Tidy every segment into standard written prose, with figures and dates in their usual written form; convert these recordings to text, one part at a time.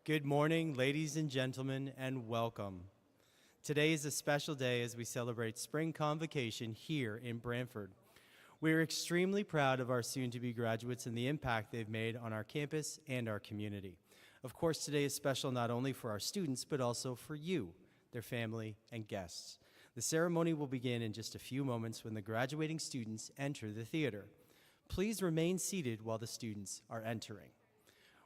Good morning, ladies and gentlemen, and welcome. Today is a special day as we celebrate Spring Convocation here in Brantford. We are extremely proud of our soon-to-be graduates and the impact they've made on our campus and our community. Of course, today is special not only for our students, but also for you, their family, and guests. The ceremony will begin in just a few moments when the graduating students enter the theater. Please remain seated while the students are entering.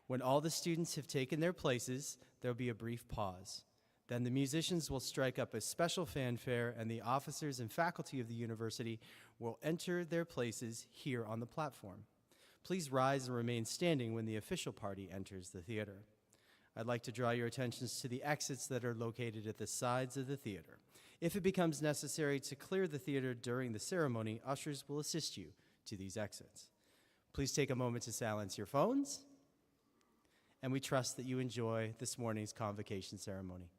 When all the students have taken their places, there will be a brief pause. Then the musicians will strike up a special fanfare, and the officers and faculty of the university will enter their places here on the platform. Please rise and remain standing when the official party enters the theater. I'd like to draw your attentions to the exits that are located at the sides of the theater. If it becomes necessary to clear the theater during the ceremony, ushers will assist you to these exits. Please take a moment to silence your phones, and we trust that you enjoy this morning's convocation ceremony.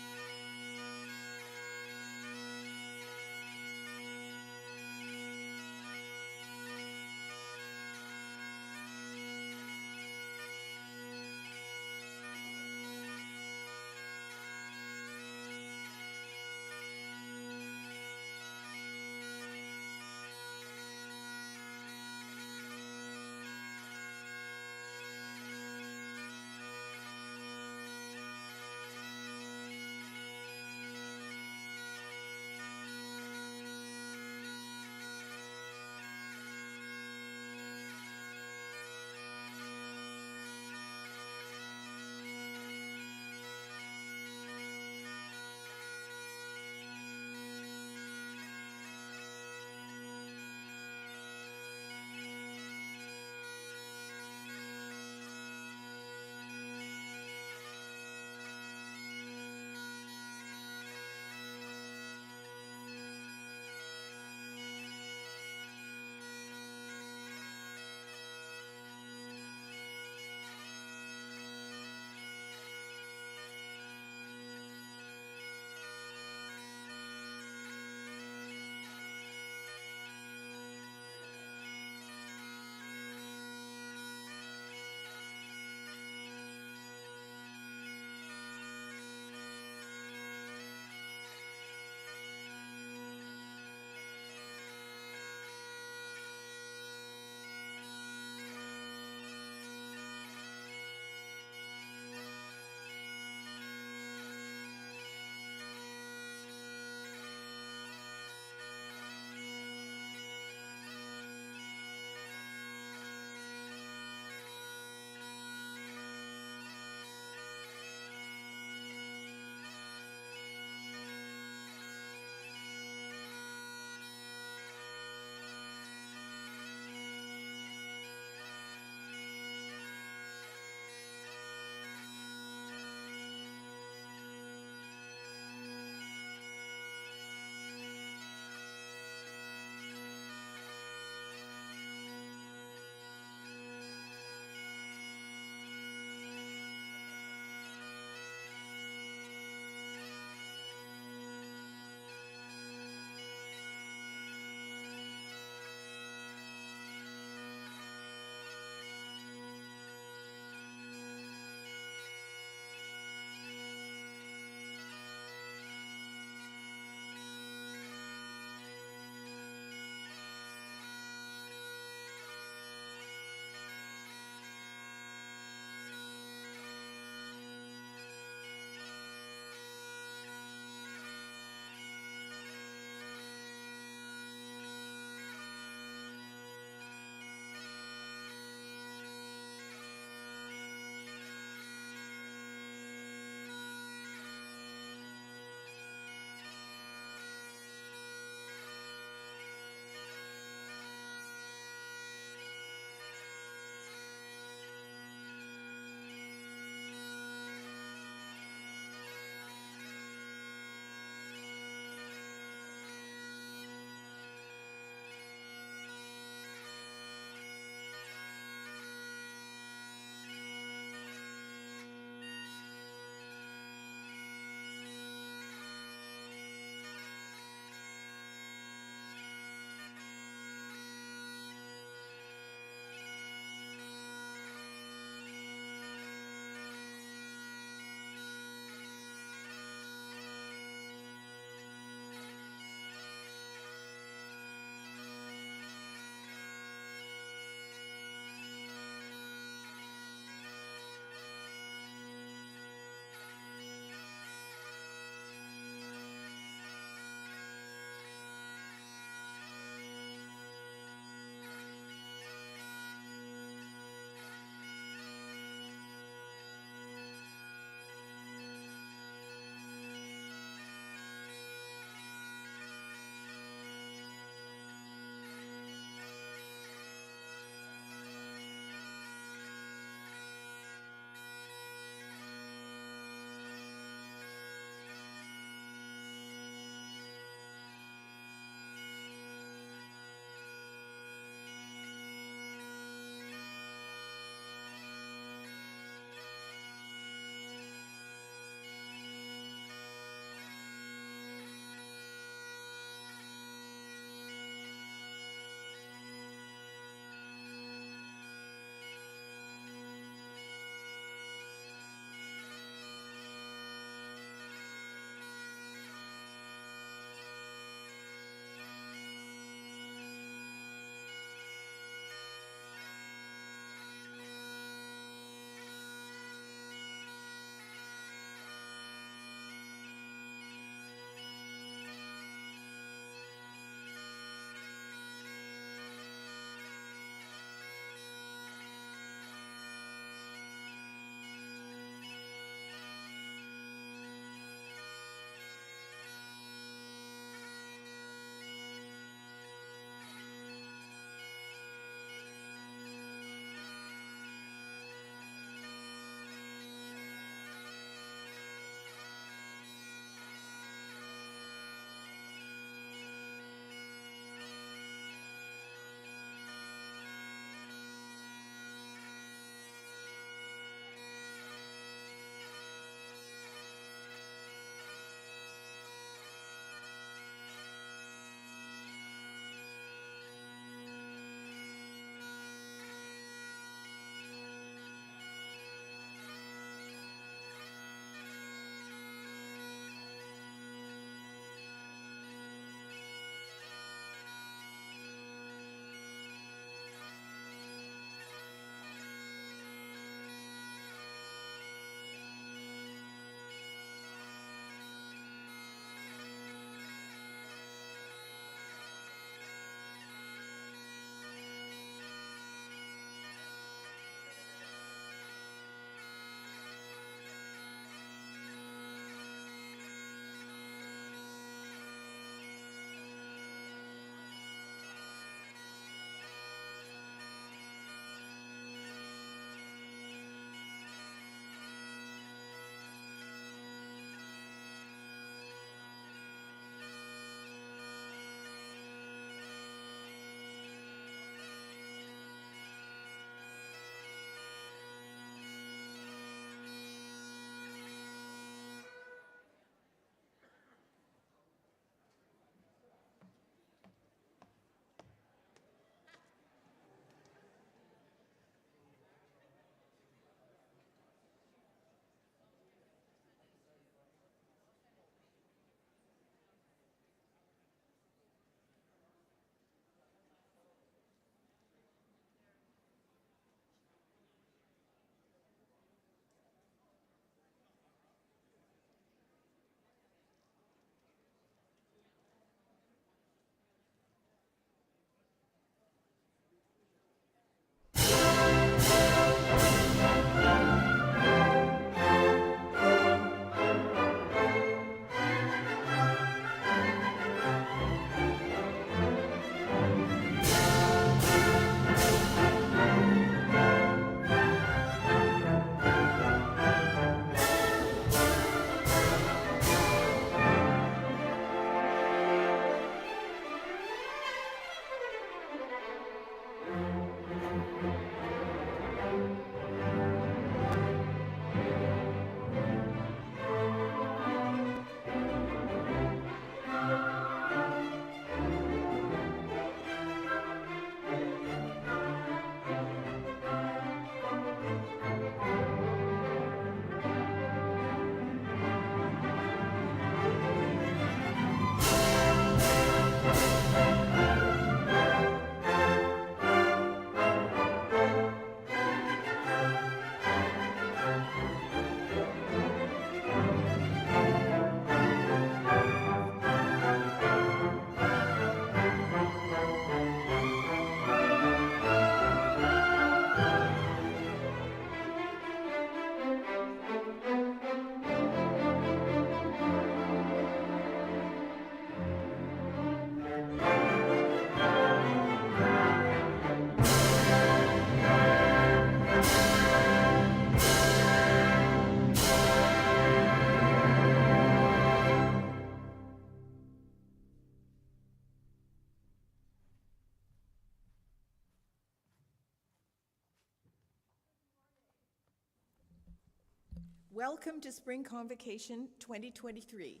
Welcome to Spring Convocation 2023.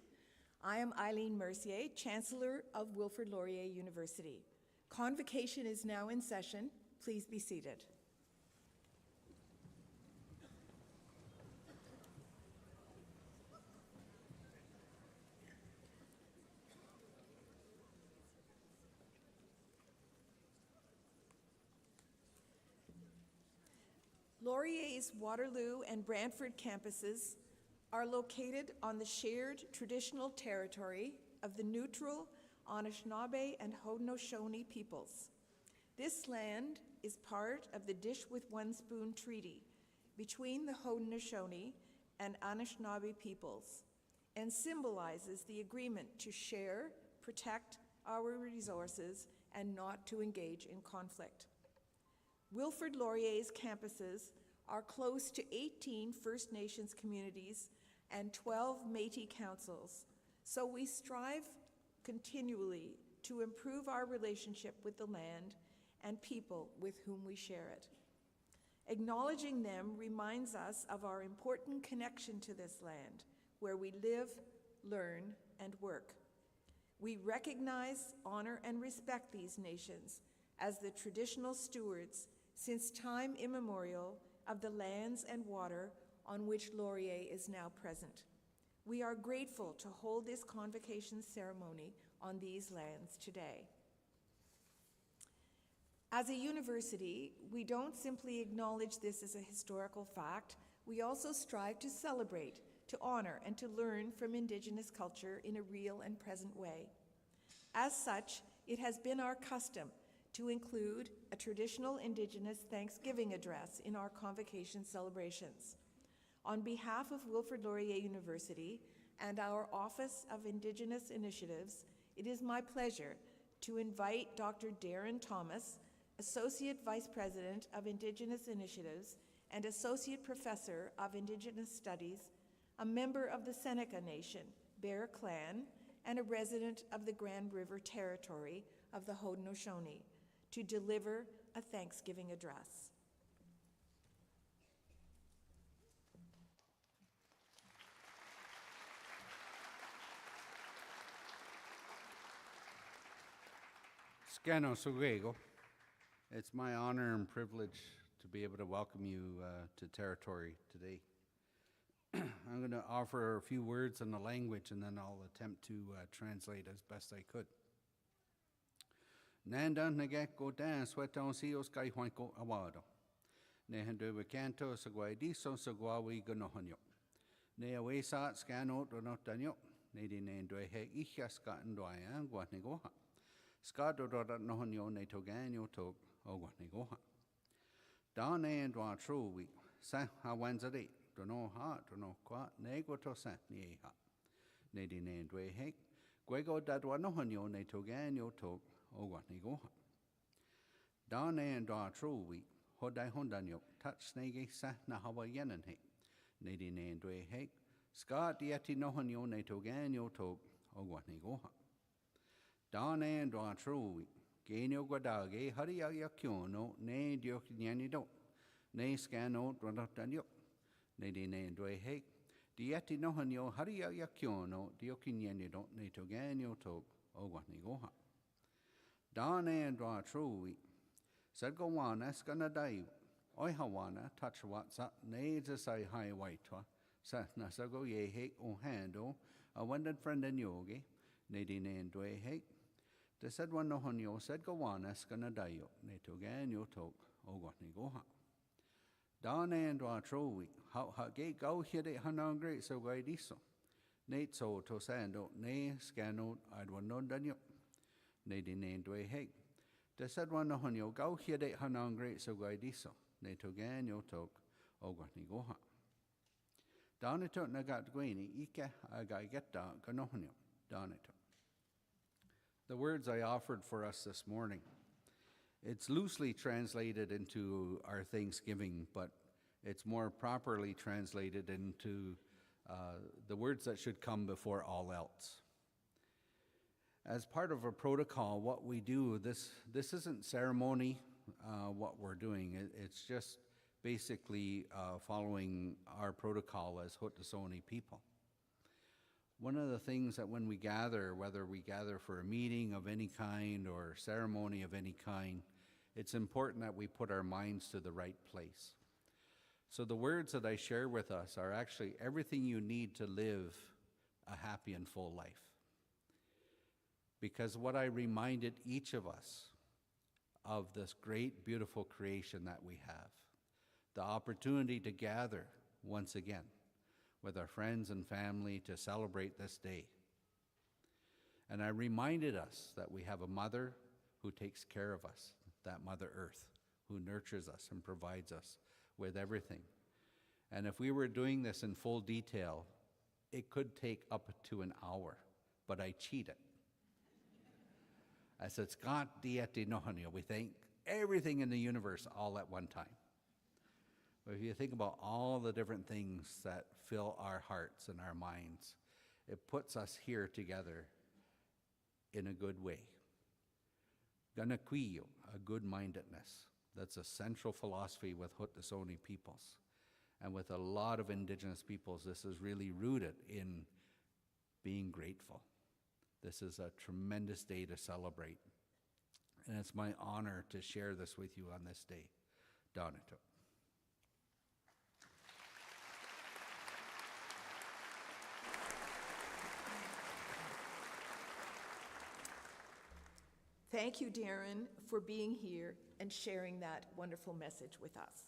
I am Eileen Mercier, Chancellor of Wilfrid Laurier University. Convocation is now in session. Please be seated. Laurier's Waterloo and Brantford campuses are located on the shared traditional territory of the neutral Anishinaabe and Haudenosaunee peoples. This land is part of the Dish with One Spoon Treaty between the Haudenosaunee and Anishinaabe peoples and symbolizes the agreement to share, protect our resources, and not to engage in conflict. Wilfrid Laurier's campuses are close to 18 First Nations communities and 12 Métis councils, so we strive continually to improve our relationship with the land and people with whom we share it. Acknowledging them reminds us of our important connection to this land, where we live, learn, and work. We recognize, honor, and respect these nations as the traditional stewards since time immemorial of the lands and water on which Laurier is now present. We are grateful to hold this convocation ceremony on these lands today. As a university, we don't simply acknowledge this as a historical fact, we also strive to celebrate, to honor, and to learn from Indigenous culture in a real and present way. As such, it has been our custom to include a traditional Indigenous Thanksgiving address in our convocation celebrations. On behalf of Wilfrid Laurier University and our Office of Indigenous Initiatives, it is my pleasure to invite Dr. Darren Thomas, Associate Vice President of Indigenous Initiatives and Associate Professor of Indigenous Studies, a member of the Seneca Nation, Bear Clan, and a resident of the Grand River Territory of the Haudenosaunee, to deliver a Thanksgiving address. Scano Sugego. It's my honor and privilege to be able to welcome you to Territory today. I'm going to offer a few words in the language and then I'll attempt to translate as best I could. Nanda nagek go dan sweton sios kai hoinko awado. Nehandu vacanto saguaidiso saguawi gonohanyo. Ne awesat scano donotanyo. Ne di nendue he icha scatandoyan guatnegoha. Scado dodat nohanyo ne toganyo tog o guatnegoha. Dan and wa true we sa hawanzade dono ha dono qua negoto sa nieha. Ne di nendue he guego dadwa nohanyo ne toganyo tog. O Watnigoha. Dane and Dra True Hodai Hondanyo, touch Snaggy Sah Nahawa Yenanhe, Nadi Nandre Hake, Scott Dieti Nohanyo Natoganyo Tog, O Watnigoha. Dane and Dra True Ganyo Guadage, Haria Yakiono, Ne Diok Yanido, Ne Scano Dronatanyo, Nadi Nandre Hake, Dieti Nohanyo, Haria Yakiono, Diokin Yanido, Natoganyo Tog, O Watnigoha. Dane and Dra True said go on escanadai oi hawana touch what's up needs a say high white sat nasago ye hake o handle a wended friend in yogi nadine and dwe hake they said one no honyo said go on escanadai ne togan yo tok o gotni goha Dane and Dra True how gate go here de hanan great so guidiso Nate so to sando ne scano I'd one no danyo Nadi Nandwe Hake. The said one on your go here de hanan great so guidiso, ne togan yo tok, o guatni goha. Donato nagat guini, ike aga get da ganohanyo, Donato. The words I offered for us this morning, it's loosely translated into our Thanksgiving, but it's more properly translated into the words that should come before all else. As part of a protocol, what we do, this isn't ceremony, what we're doing. It's just basically following our protocol as Haudenosaunee people. One of the things that when we gather, whether we gather for a meeting of any kind or ceremony of any kind, it's important that we put our minds to the right place. So the words that I share with us are actually everything you need to live a happy and full life. Because what I reminded each of us of this great, beautiful creation that we have, the opportunity to gather once again with our friends and family to celebrate this day. And I reminded us that we have a mother who takes care of us, that Mother Earth, who nurtures us and provides us with everything. And if we were doing this in full detail, it could take up to an hour, but I cheated. I said, Scott dieti nohanio, we thank everything in the universe all at one time. But if you think about all the different things that fill our hearts and our minds, it puts us here together in a good way. Ganakuio, a good-mindedness. That's a central philosophy with Haudenosaunee peoples. And with a lot of Indigenous peoples, this is really rooted in being grateful. This is a tremendous day to celebrate. And it's my honor to share this with you on this day. Donato. Thank you, Darren, for being here and sharing that wonderful message with us.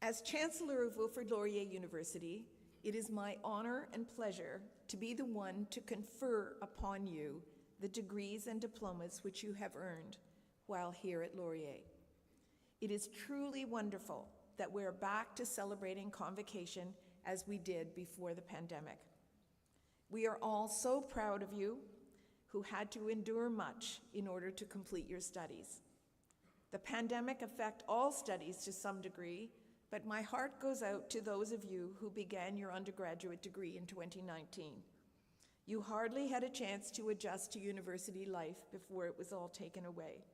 As Chancellor of Wilfrid Laurier University, it is my honor and pleasure to be the one to confer upon you the degrees and diplomas which you have earned while here at Laurier. It is truly wonderful that we're back to celebrating Convocation as we did before the pandemic. We are all so proud of you who had to endure much in order to complete your studies. The pandemic affected all studies to some degree, but my heart goes out to those of you who began your undergraduate degree in 2019. You hardly had a chance to adjust to university life before it was all taken away.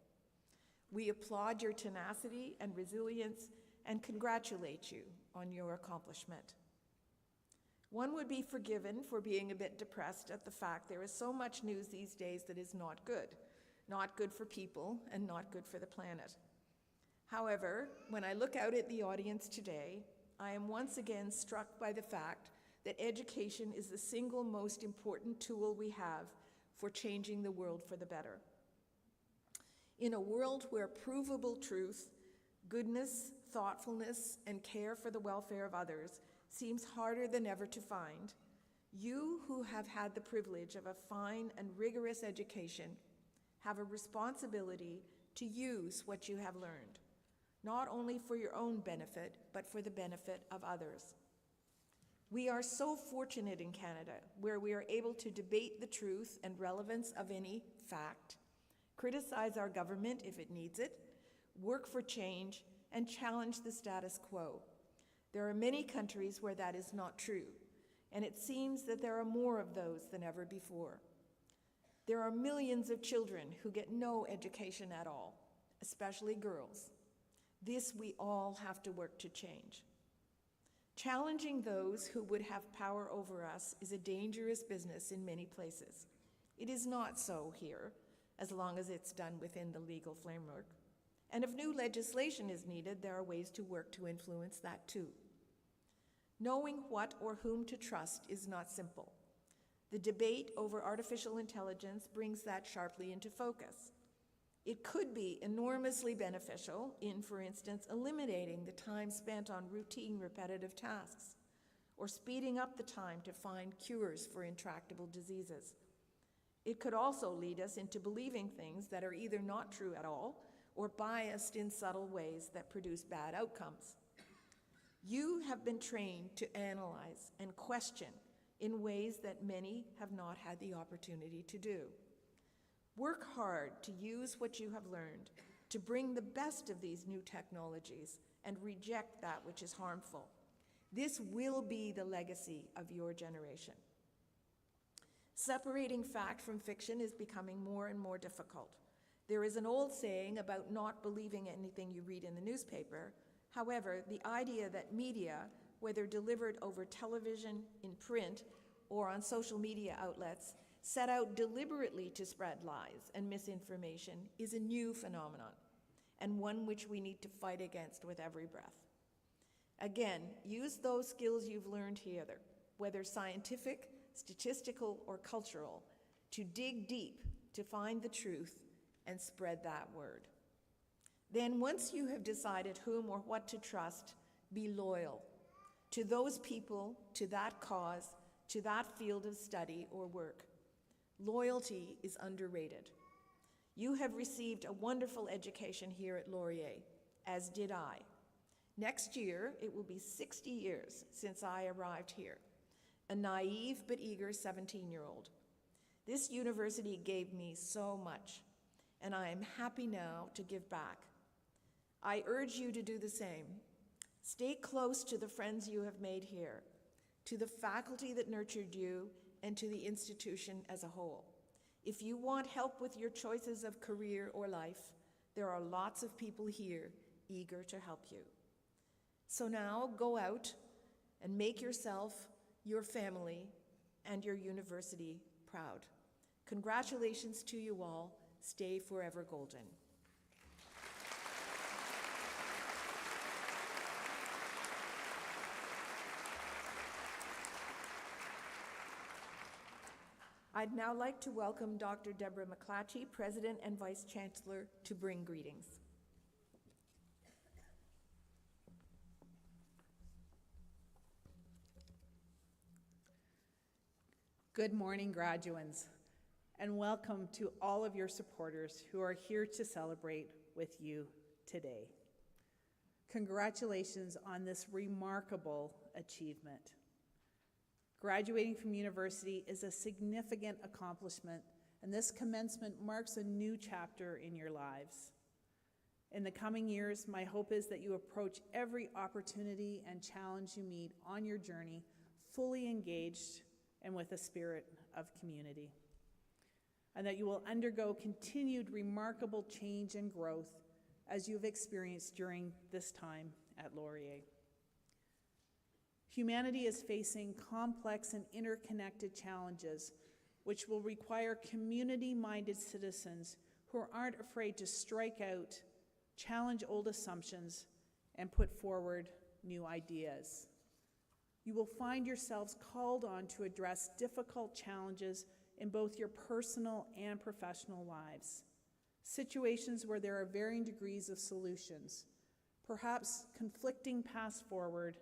We applaud your tenacity and resilience and congratulate you on your accomplishment. One would be forgiven for being a bit depressed at the fact there is so much news these days that is not good for people and not good for the planet. However, when I look out at the audience today, I am once again struck by the fact that education is the single most important tool we have for changing the world for the better. In a world where provable truth, goodness, thoughtfulness, and care for the welfare of others seems harder than ever to find, you who have had the privilege of a fine and rigorous education have a responsibility to use what you have learned, not only for your own benefit, but for the benefit of others. We are so fortunate in Canada, where we are able to debate the truth and relevance of any fact, criticize our government if it needs it, work for change, and challenge the status quo. There are many countries where that is not true, and it seems that there are more of those than ever before. There are millions of children who get no education at all, especially girls. This we all have to work to change. Challenging those who would have power over us is a dangerous business in many places. It is not so here, as long as it's done within the legal framework. And if new legislation is needed, there are ways to work to influence that too. Knowing what or whom to trust is not simple. The debate over artificial intelligence brings that sharply into focus. It could be enormously beneficial in, for instance, eliminating the time spent on routine, repetitive tasks, or speeding up the time to find cures for intractable diseases. It could also lead us into believing things that are either not true at all or biased in subtle ways that produce bad outcomes. You have been trained to analyze and question in ways that many have not had the opportunity to do. Work hard to use what you have learned to bring the best of these new technologies and reject that which is harmful. This will be the legacy of your generation. Separating fact from fiction is becoming more and more difficult. There is an old saying about not believing anything you read in the newspaper, However, the idea that media, whether delivered over television, in print, or on social media outlets, set out deliberately to spread lies and misinformation is a new phenomenon, and one which we need to fight against with every breath. Again, use those skills you've learned here, whether scientific, statistical, or cultural, to dig deep to find the truth and spread that word. Then, once you have decided whom or what to trust, be loyal to those people, to that cause, to that field of study or work. Loyalty is underrated. You have received a wonderful education here at Laurier, as did I. Next year, it will be 60 years since I arrived here, a naive but eager 17-year-old. This university gave me so much, and I am happy now to give back. I urge you to do the same. Stay close to the friends you have made here, to the faculty that nurtured you, and to the institution as a whole. If you want help with your choices of career or life, there are lots of people here eager to help you. So now go out and make yourself, your family, and your university proud. Congratulations to you all. Stay forever golden. I'd now like to welcome Dr. Deborah McClatchy, President and Vice Chancellor, to bring greetings. Good morning, graduands, and welcome to all of your supporters who are here to celebrate with you today. Congratulations on this remarkable achievement. Graduating from university is a significant accomplishment, and this commencement marks a new chapter in your lives. In the coming years, my hope is that you approach every opportunity and challenge you meet on your journey fully engaged and with a spirit of community, and that you will undergo continued remarkable change and growth as you have experienced during this time at Laurier. Humanity is facing complex and interconnected challenges which will require community-minded citizens who aren't afraid to strike out, challenge old assumptions, and put forward new ideas. You will find yourselves called on to address difficult challenges in both your personal and professional lives, situations where there are varying degrees of solutions, perhaps conflicting paths forward,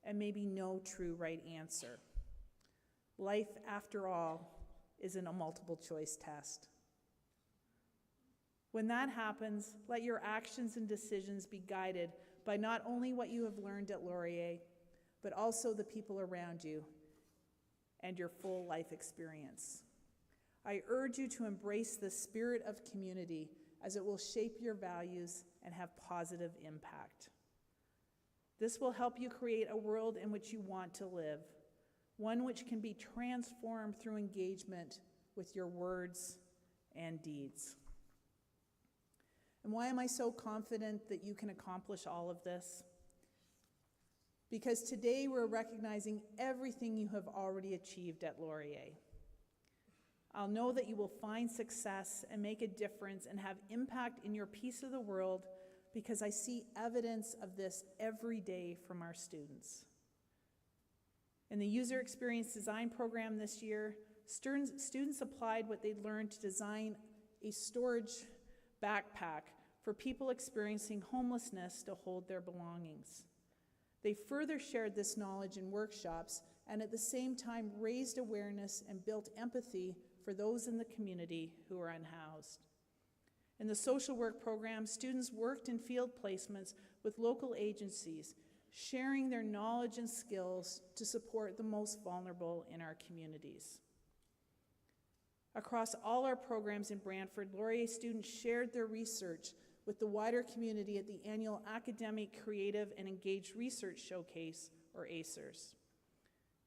and maybe no true right answer. Life, after all, isn't a multiple choice test. When that happens, let your actions and decisions be guided by not only what you have learned at Laurier, but also the people around you and your full life experience. I urge you to embrace the spirit of community, as it will shape your values and have positive impact. This will help you create a world in which you want to live, one which can be transformed through engagement with your words and deeds. And why am I so confident that you can accomplish all of this? Because today we're recognizing everything you have already achieved at Laurier. I'll know that you will find success and make a difference and have impact in your piece of the world, because I see evidence of this every day from our students. In the User Experience Design program this year, students applied what they'd learned to design a storage backpack for people experiencing homelessness to hold their belongings. They further shared this knowledge in workshops and at the same time raised awareness and built empathy for those in the community who are unhoused. In the social work program, students worked in field placements with local agencies, sharing their knowledge and skills to support the most vulnerable in our communities. Across all our programs in Brantford, Laurier students shared their research with the wider community at the annual Academic, Creative, and Engaged Research Showcase, or ACERS.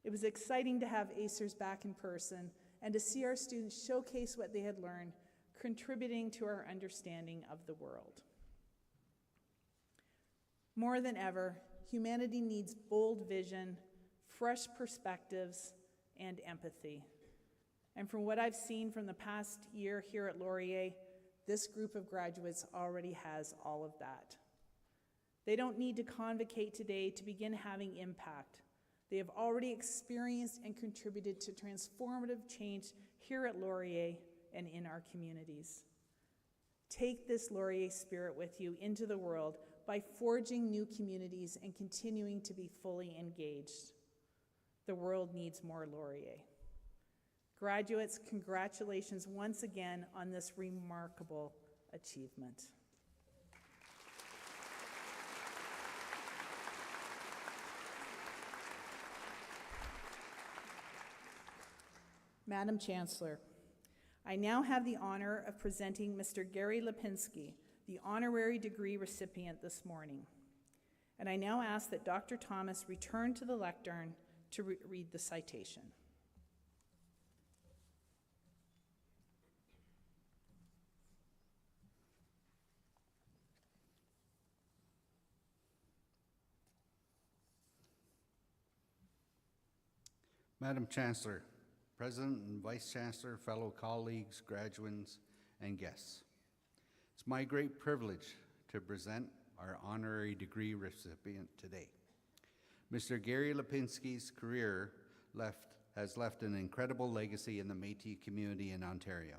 It was exciting to have ACERS back in person and to see our students showcase what they had learned, contributing to our understanding of the world. More than ever, humanity needs bold vision, fresh perspectives, and empathy. And from what I've seen from the past year here at Laurier, this group of graduates already has all of that. They don't need to convocate today to begin having impact. They have already experienced and contributed to transformative change here at Laurier and in our communities. Take this Laurier spirit with you into the world by forging new communities and continuing to be fully engaged. The world needs more Laurier. Graduates, congratulations once again on this remarkable achievement. Madam Chancellor, I now have the honor of presenting Mr. Gary Lipinski, the honorary degree recipient this morning. And I now ask that Dr. Thomas return to the lectern to read the citation. Madam Chancellor, President and Vice Chancellor, fellow colleagues, graduates, and guests. It's my great privilege to present our honorary degree recipient today. Mr. Gary Lipinski's career has left an incredible legacy in the Métis community in Ontario.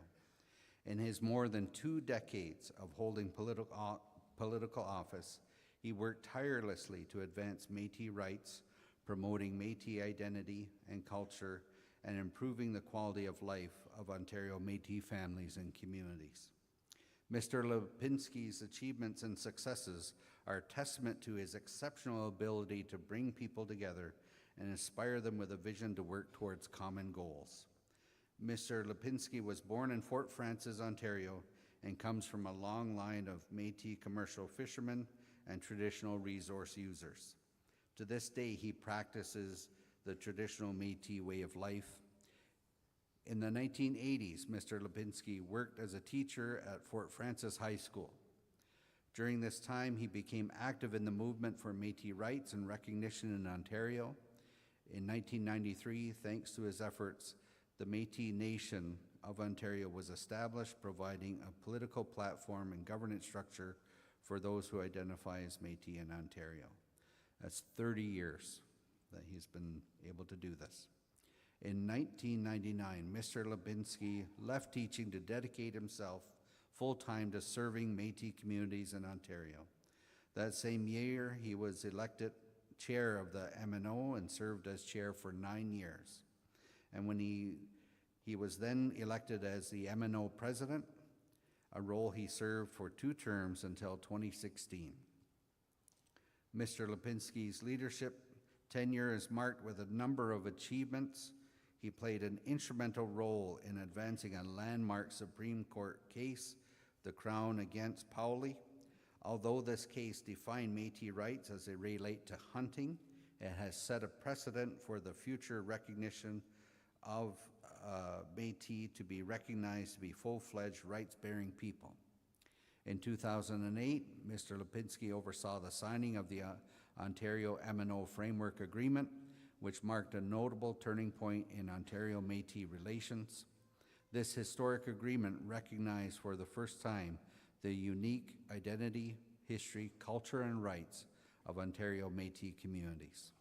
In his more than 2 decades of holding political office, he worked tirelessly to advance Métis rights, promoting Métis identity and culture, and improving the quality of life of Ontario Métis families and communities. Mr. Lipinski's achievements and successes are a testament to his exceptional ability to bring people together and inspire them with a vision to work towards common goals. Mr. Lipinski was born in Fort Frances, Ontario, and comes from a long line of Métis commercial fishermen and traditional resource users. To this day, he practices the traditional Métis way of life. In the 1980s, Mr. Lipinski worked as a teacher at Fort Frances High School. During this time, he became active in the movement for Métis rights and recognition in Ontario. In 1993, thanks to his efforts, the Métis Nation of Ontario was established, providing a political platform and governance structure for those who identify as Métis in Ontario. That's 30 years that he's been able to do this. In 1999, Mr. Lipinski left teaching to dedicate himself full-time to serving Métis communities in Ontario. That same year, he was elected chair of the MNO and served as chair for 9 years. And when he was then elected as the MNO president, a role he served for 2 terms until 2016. Mr. Lipinski's leadership tenure is marked with a number of achievements. He played an instrumental role in advancing a landmark Supreme Court case, the Crown against Powley. Although this case defined Métis rights as they relate to hunting, it has set a precedent for the future recognition of Métis to be recognized to be full-fledged rights-bearing people. In 2008, Mr. Lipinski oversaw the signing of the Ontario MNO Framework Agreement, which marked a notable turning point in Ontario Métis relations. This historic agreement recognized for the first time the unique identity, history, culture, and rights of Ontario Métis communities.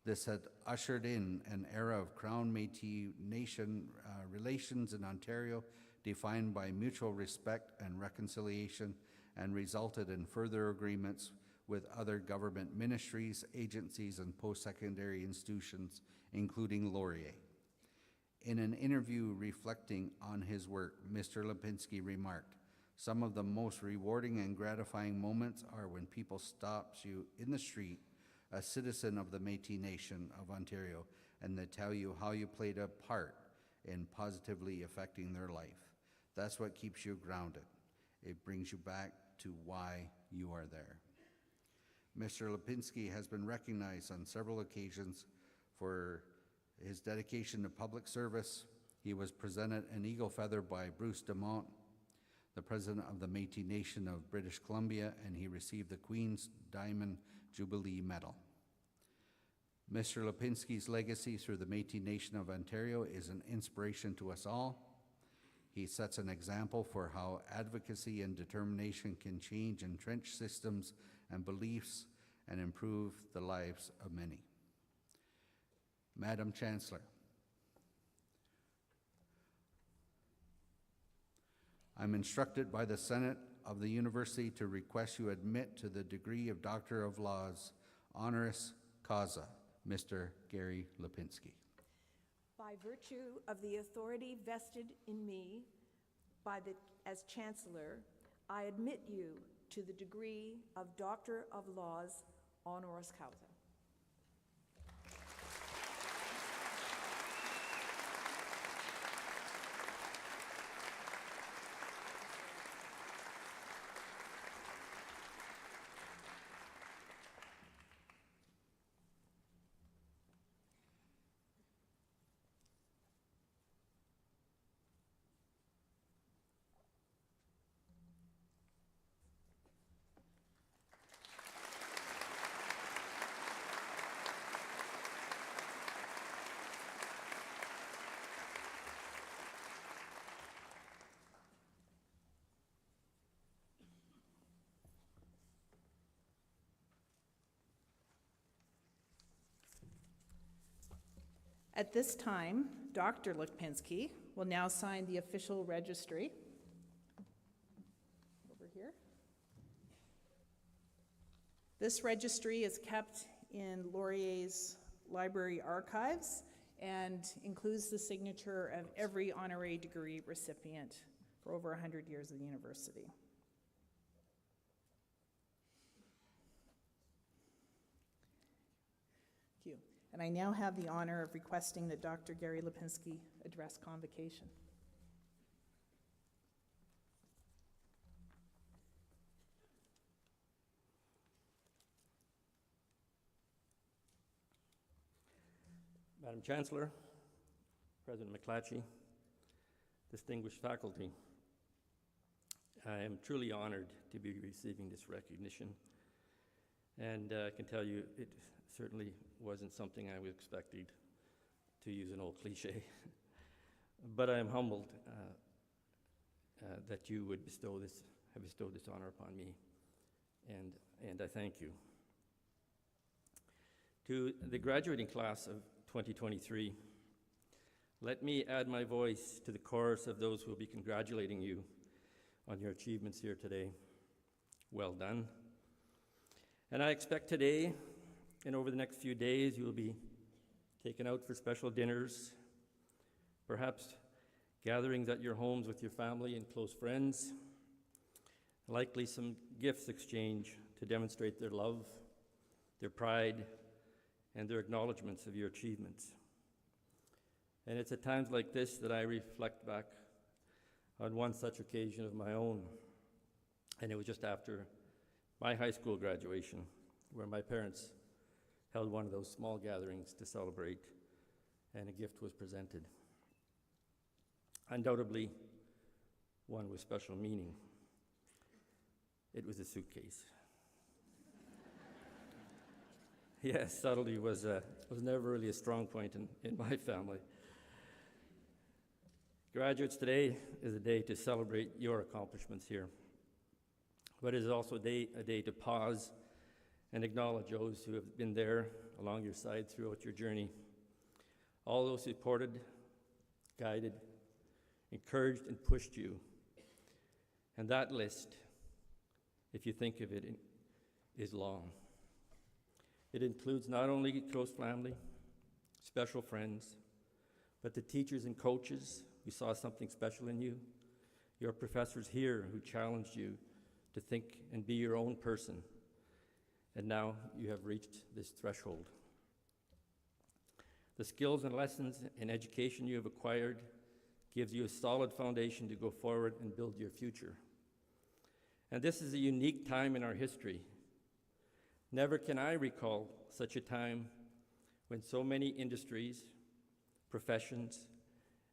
This had ushered in an era of Crown Métis Nation relations in Ontario defined by mutual respect and reconciliation, and resulted in further agreements with other government ministries, agencies, and post-secondary institutions, including Laurier. In an interview reflecting on his work, Mr. Lipinski remarked, "Some of the most rewarding and gratifying moments are when people stop you in the street, a citizen of the Métis Nation of Ontario, and they tell you how you played a part in positively affecting their life. That's what keeps you grounded. It brings you back to why you are there." Mr. Lipinski has been recognized on several occasions for his dedication to public service. He was presented an Eagle Feather by Bruce Dumont, the President of the Métis Nation of British Columbia, and he received the Queen's Diamond Jubilee Medal. Mr. Lipinski's legacy through the Métis Nation of Ontario is an inspiration to us all. He sets an example for how advocacy and determination can change entrenched systems and beliefs and improve the lives of many. Madam Chancellor, I'm instructed by the Senate of the University to request you admit to the degree of Doctor of Laws, honoris causa, Mr. Gary Lipinski. By virtue of the authority vested in me as Chancellor, I admit you to the degree of Doctor of Laws, honoris causa. At this time, Dr. Lipinski will now sign the official registry. Over here. This registry is kept in Laurier's library archives and includes the signature of every honorary degree recipient for over 100 years of the university. Thank you. And I now have the honor of requesting that Dr. Gary Lipinski address Convocation. Madam Chancellor, President McClatchy, distinguished faculty, I am truly honored to be receiving this recognition, and I can tell you it certainly wasn't something I was expecting, to use an old cliche. But I am humbled that you would have bestowed this honor upon me, and I thank you. To the graduating class of 2023, let me add my voice to the chorus of those who will be congratulating you on your achievements here today. Well done. And I expect today and over the next few days you will be taken out for special dinners, perhaps gatherings at your homes with your family and close friends, likely some gifts exchanged to demonstrate their love, their pride, and their acknowledgements of your achievements. And it's at times like this that I reflect back on one such occasion of my own. And it was just after my high school graduation, where my parents held one of those small gatherings to celebrate, and a gift was presented. Undoubtedly, one with special meaning. It was a suitcase. Yes, subtlety was never really a strong point in my family. Graduates, today is a day to celebrate your accomplishments here, but it is also a day to pause and acknowledge those who have been there along your side throughout your journey. All those who supported, guided, encouraged, and pushed you. And that list, if you think of it, is long. It includes not only close family, special friends, but the teachers and coaches who saw something special in you, your professors here who challenged you to think and be your own person, and now you have reached this threshold. The skills and lessons and education you have acquired gives you a solid foundation to go forward and build your future. And this is a unique time in our history. Never can I recall such a time when so many industries, professions,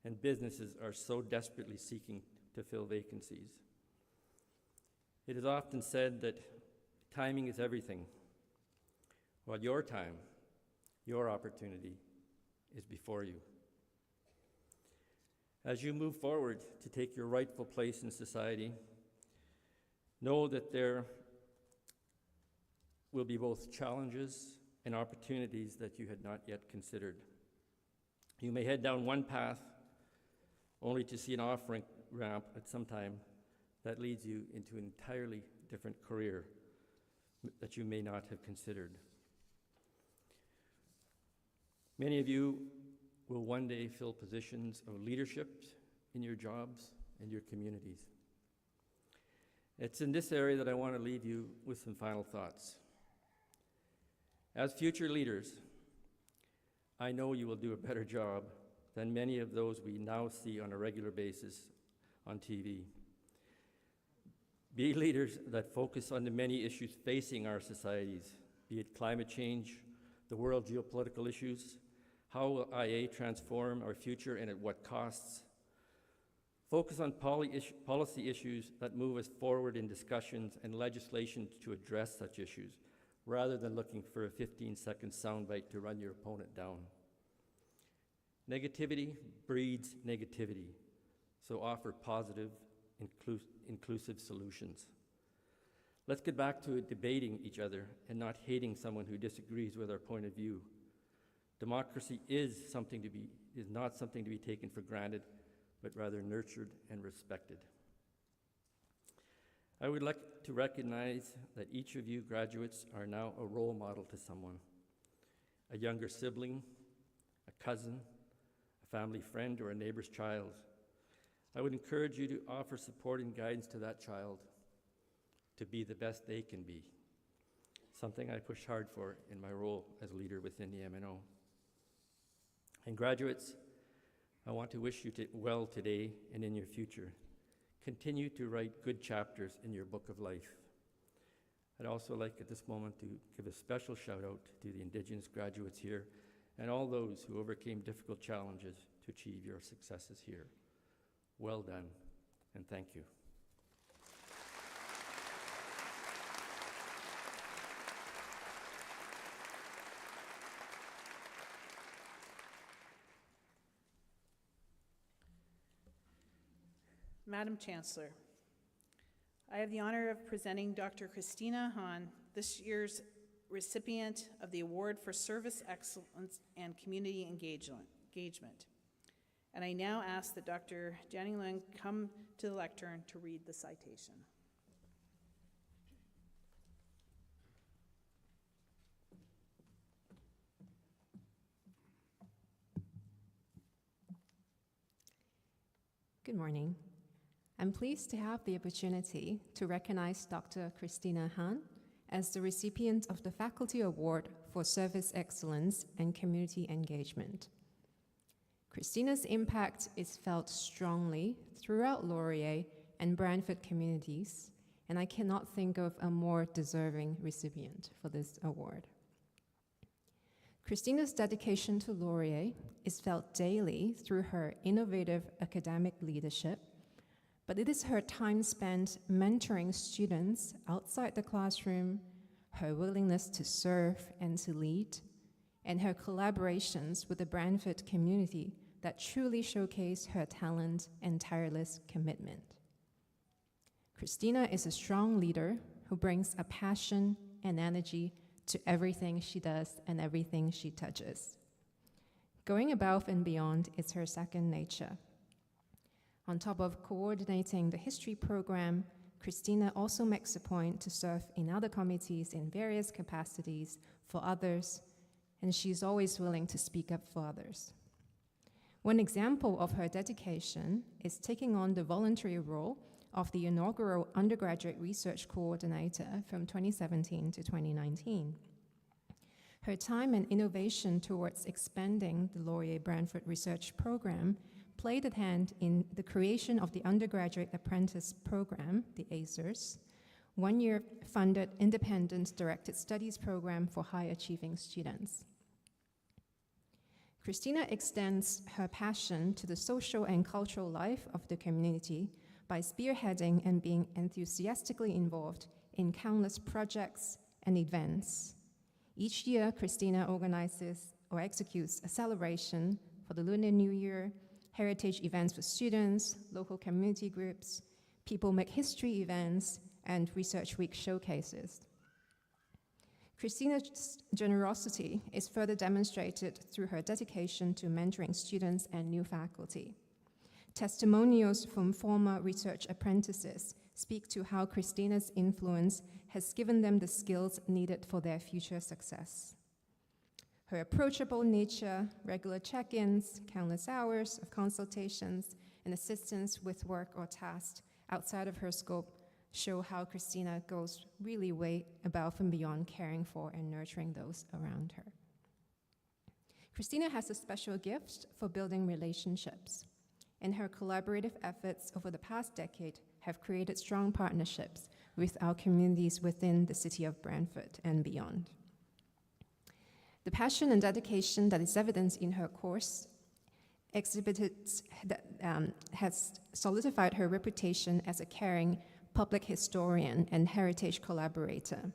and businesses are so desperately seeking to fill vacancies. It is often said that timing is everything. Well, your time, your opportunity is before you. As you move forward to take your rightful place in society, know that there will be both challenges and opportunities that you had not yet considered. You may head down one path only to see an off-ramp at some time that leads you into an entirely different career that you may not have considered. Many of you will one day fill positions of leadership in your jobs and your communities. It's in this area that I want to leave you with some final thoughts. As future leaders, I know you will do a better job than many of those we now see on a regular basis on TV. Be leaders that focus on the many issues facing our societies, be it climate change, the world geopolitical issues, how will IA transform our future and at what costs? Focus on policy issues that move us forward in discussions and legislation to address such issues, rather than looking for a 15-second soundbite to run your opponent down. Negativity breeds negativity, so offer positive, inclusive solutions. Let's get back to debating each other and not hating someone who disagrees with our point of view. Democracy is not something to be taken for granted, but rather nurtured and respected. I would like to recognize that each of you graduates are now a role model to someone, a younger sibling, a cousin, a family friend, or a neighbor's child. I would encourage you to offer support and guidance to that child to be the best they can be, something I push hard for in my role as leader within the MNO. And graduates, I want to wish you well today and in your future. Continue to write good chapters in your book of life. I'd also like at this moment to give a special shout out to the Indigenous graduates here and all those who overcame difficult challenges to achieve your successes here. Well done, and thank you. Madam Chancellor, I have the honor of presenting Dr. Christina Hahn, this year's recipient of the Award for Service Excellence and Community Engagement. And I now ask that Dr. Janny Lung come to the lectern to read the citation. Good morning. I'm pleased to have the opportunity to recognize Dr. Christina Hahn as the recipient of the Faculty Award for Service Excellence and Community Engagement. Christina's impact is felt strongly throughout Laurier and Brantford communities, and I cannot think of a more deserving recipient for this award. Christina's dedication to Laurier is felt daily through her innovative academic leadership, but it is her time spent mentoring students outside the classroom, her willingness to serve and to lead, and her collaborations with the Brantford community that truly showcase her talent and tireless commitment. Christina is a strong leader who brings a passion and energy to everything she does and everything she touches. Going above and beyond is her second nature. On top of coordinating the history program, Christina also makes a point to serve in other committees in various capacities for others, and she's always willing to speak up for others. One example of her dedication is taking on the voluntary role of the inaugural undergraduate research coordinator from 2017 to 2019. Her time and innovation towards expanding the Laurier Brantford research program played a hand in the creation of the undergraduate apprentice program, the ACERS, one-year funded independent directed studies program for high-achieving students. Christina extends her passion to the social and cultural life of the community by spearheading and being enthusiastically involved in countless projects and events. Each year, Christina organizes or executes a celebration for the Lunar New Year, heritage events for students, local community groups, People Make History events, and Research Week showcases. Christina's generosity is further demonstrated through her dedication to mentoring students and new faculty. Testimonials from former research apprentices speak to how Christina's influence has given them the skills needed for their future success. Her approachable nature, regular check-ins, countless hours of consultations, and assistance with work or tasks outside of her scope show how Christina goes really way above and beyond caring for and nurturing those around her. Christina has a special gift for building relationships, and her collaborative efforts over the past decade have created strong partnerships with our communities within the city of Brantford and beyond. The passion and dedication that is evident in her course has solidified her reputation as a caring public historian and heritage collaborator.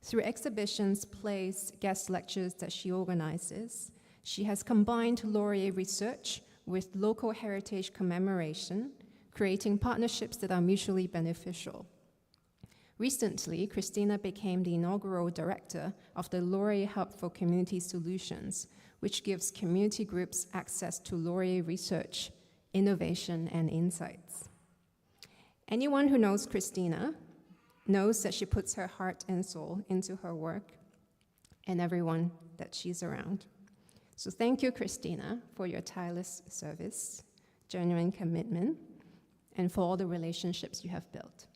Through exhibitions, plays, guest lectures that she organizes, she has combined Laurier research with local heritage commemoration, creating partnerships that are mutually beneficial. Recently, Christina became the inaugural director of the Laurier Hub for Community Solutions, which gives community groups access to Laurier research, innovation, and insights. Anyone who knows Christina knows that she puts her heart and soul into her work and everyone that she's around. So thank you, Christina, for your tireless service, genuine commitment, and for all the relationships you have built.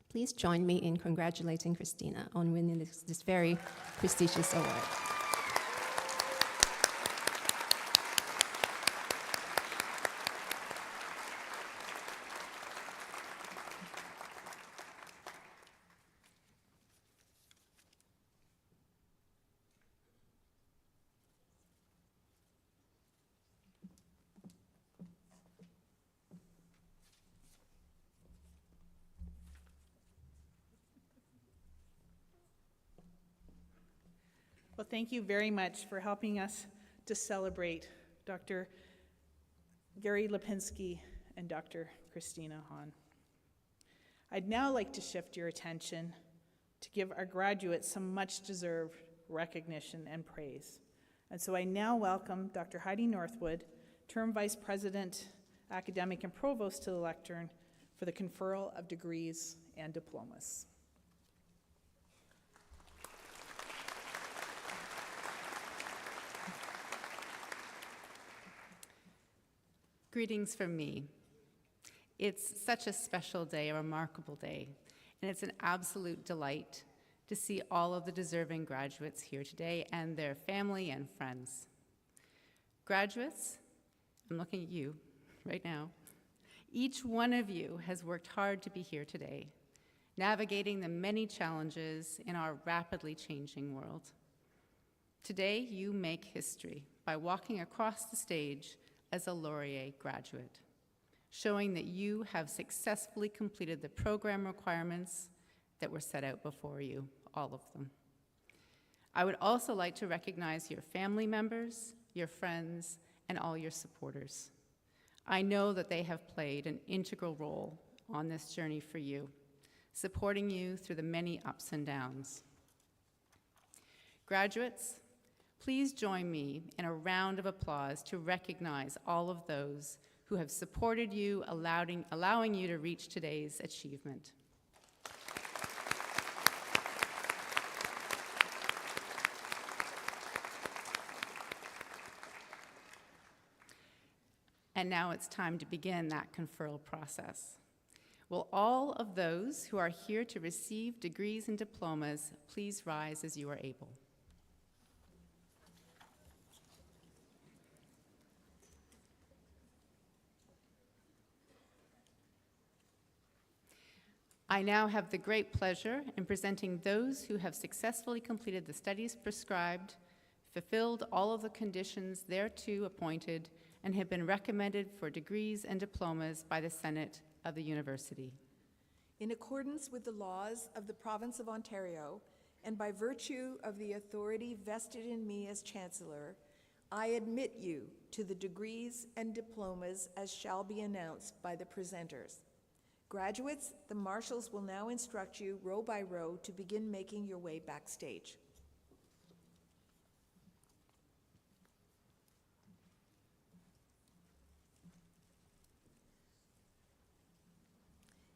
Please join me in congratulating Christina on winning this very prestigious award. Well, thank you very much for helping us to celebrate Dr. Gary Lipinski and Dr. Christina Hahn. I'd now like to shift your attention to give our graduates some much-deserved recognition and praise. And so I now welcome Dr. Heidi Northwood, Term Vice President, Academic and Provost to the lectern for the conferral of degrees and diplomas. Greetings from me. It's such a special day, a remarkable day, and it's an absolute delight to see all of the deserving graduates here today and their family and friends. Graduates, I'm looking at you right now. Each one of you has worked hard to be here today, navigating the many challenges in our rapidly changing world. Today, you make history by walking across the stage as a Laurier graduate, showing that you have successfully completed the program requirements that were set out before you, all of them. I would also like to recognize your family members, your friends, and all your supporters. I know that they have played an integral role on this journey for you, supporting you through the many ups and downs. Graduates, please join me in a round of applause to recognize all of those who have supported you, allowing you to reach today's achievement. And now it's time to begin that conferral process. Will all of those who are here to receive degrees and diplomas please rise as you are able? I now have the great pleasure in presenting those who have successfully completed the studies prescribed, fulfilled all of the conditions thereto appointed, and have been recommended for degrees and diplomas by the Senate of the university. In accordance with the laws of the Province of Ontario, and by virtue of the authority vested in me as Chancellor, I admit you to the degrees and diplomas as shall be announced by the presenters. Graduates, the marshals will now instruct you row by row to begin making your way backstage.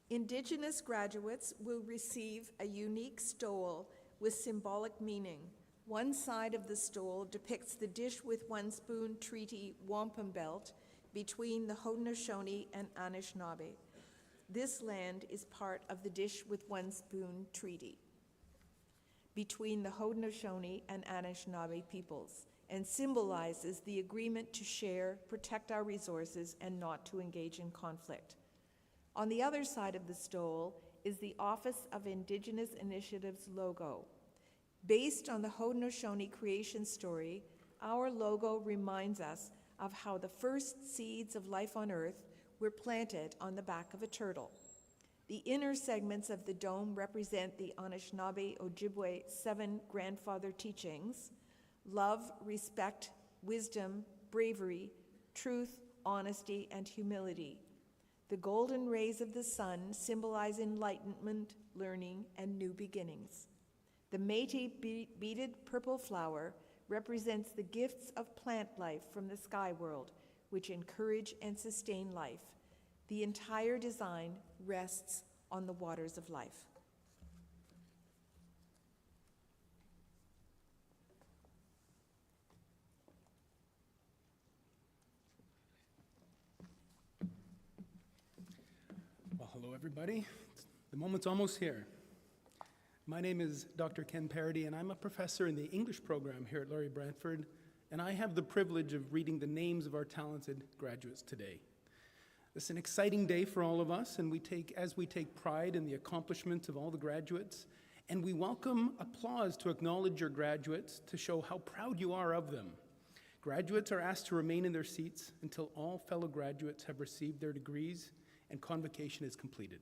Indigenous graduates will receive a unique stole with symbolic meaning. One side of the stole depicts the dish with one spoon treaty wampum belt between the Haudenosaunee and Anishinaabe. This land is part of the dish with one spoon treaty between the Haudenosaunee and Anishinaabe peoples and symbolizes the agreement to share, protect our resources, and not to engage in conflict. On the other side of the stole is the Office of Indigenous Initiatives logo. Based on the Haudenosaunee creation story, our logo reminds us of how the first seeds of life on Earth were planted on the back of a turtle. The inner segments of the dome represent the Anishinaabe Ojibwe 7 grandfather teachings: love, respect, wisdom, bravery, truth, honesty, and humility. The golden rays of the sun symbolize enlightenment, learning, and new beginnings. The Métis beaded purple flower represents the gifts of plant life from the sky world, which encourage and sustain life. The entire design rests on the waters of life. Well, hello everybody. The moment's almost here. My name is Dr. Ken Parody, and I'm a professor in the English program here at Laurier Brantford, and I have the privilege of reading the names of our talented graduates today. It's an exciting day for all of us, and we take pride in the accomplishments of all the graduates, and we welcome applause to acknowledge your graduates to show how proud you are of them. Graduates are asked to remain in their seats until all fellow graduates have received their degrees and convocation is completed.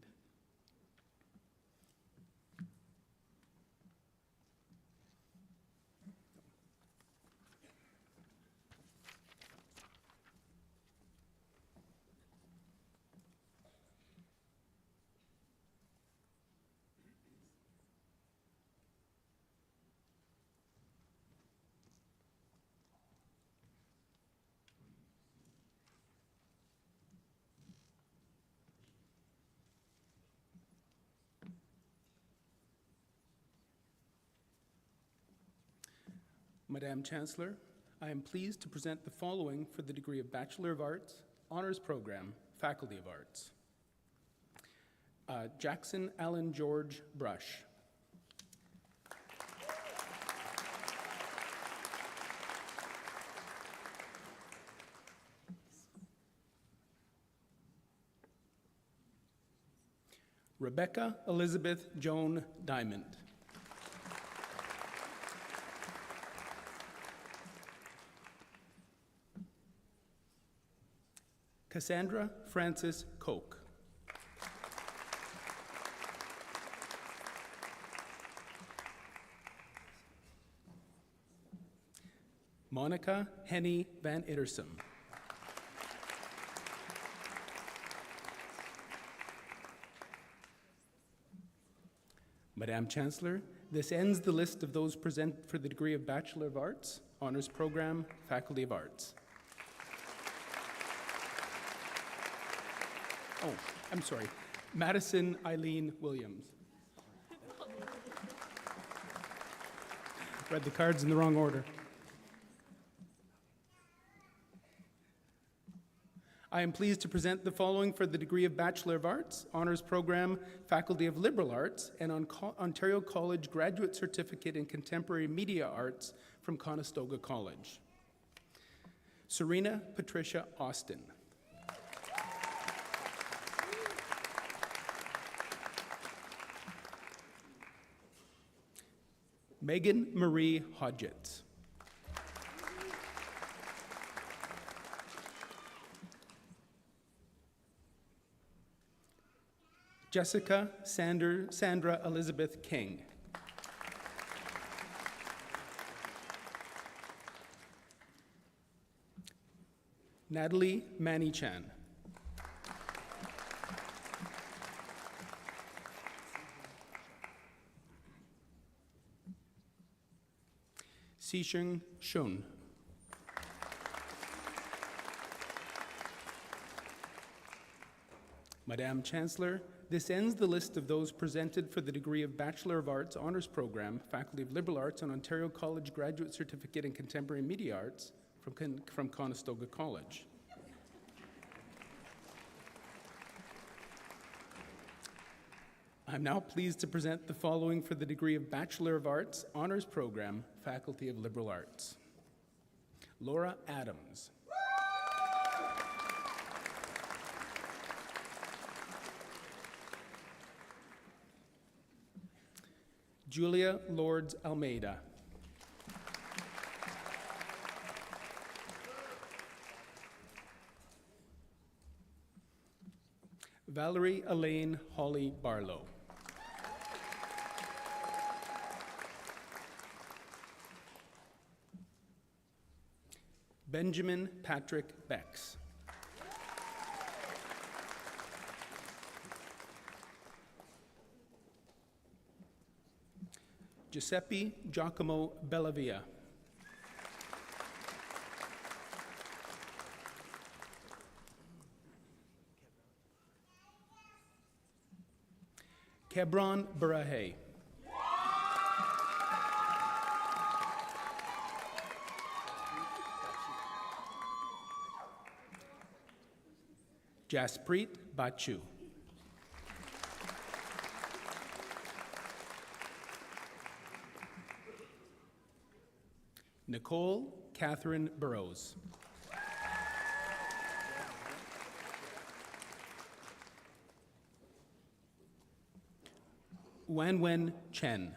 Madam Chancellor, I am pleased to present the following for the degree of Bachelor of Arts, Honours Program, Faculty of Arts. Jackson Allen George Brush. Rebecca Elizabeth Joan Diamond. Cassandra Frances Koch. Monica Henny Van Ittersum. Madam Chancellor, this ends the list of those present for the degree of Bachelor of Arts, Honours Program, Faculty of Arts. Oh, I'm sorry. Madison Eileen Williams. Read the cards in the wrong order. I am pleased to present the following for the degree of Bachelor of Arts, Honours Program, Faculty of Liberal Arts, and Ontario College Graduate Certificate in Contemporary Media Arts from Conestoga College. Serena Patricia Austin. Megan Marie Hodgetts. Jessica Sandra Elizabeth King. Natalie Manichan. Sisheng Shun. Madam Chancellor, this ends the list of those presented for the degree of Bachelor of Arts Honours Program, Faculty of Liberal Arts and Ontario College Graduate Certificate in Contemporary Media Arts from Conestoga College. I'm now pleased to present the following for the degree of Bachelor of Arts Honours Program, Faculty of Liberal Arts. Laura Adams. Julia Lords Almeida. Valerie Elaine Hawley Barlow. Benjamin Patrick Bex. Giuseppe Giacomo Bellavia. Kebron Barahe. Jaspreet Bachu. Nicole Catherine Burrows. Wanwen Chen.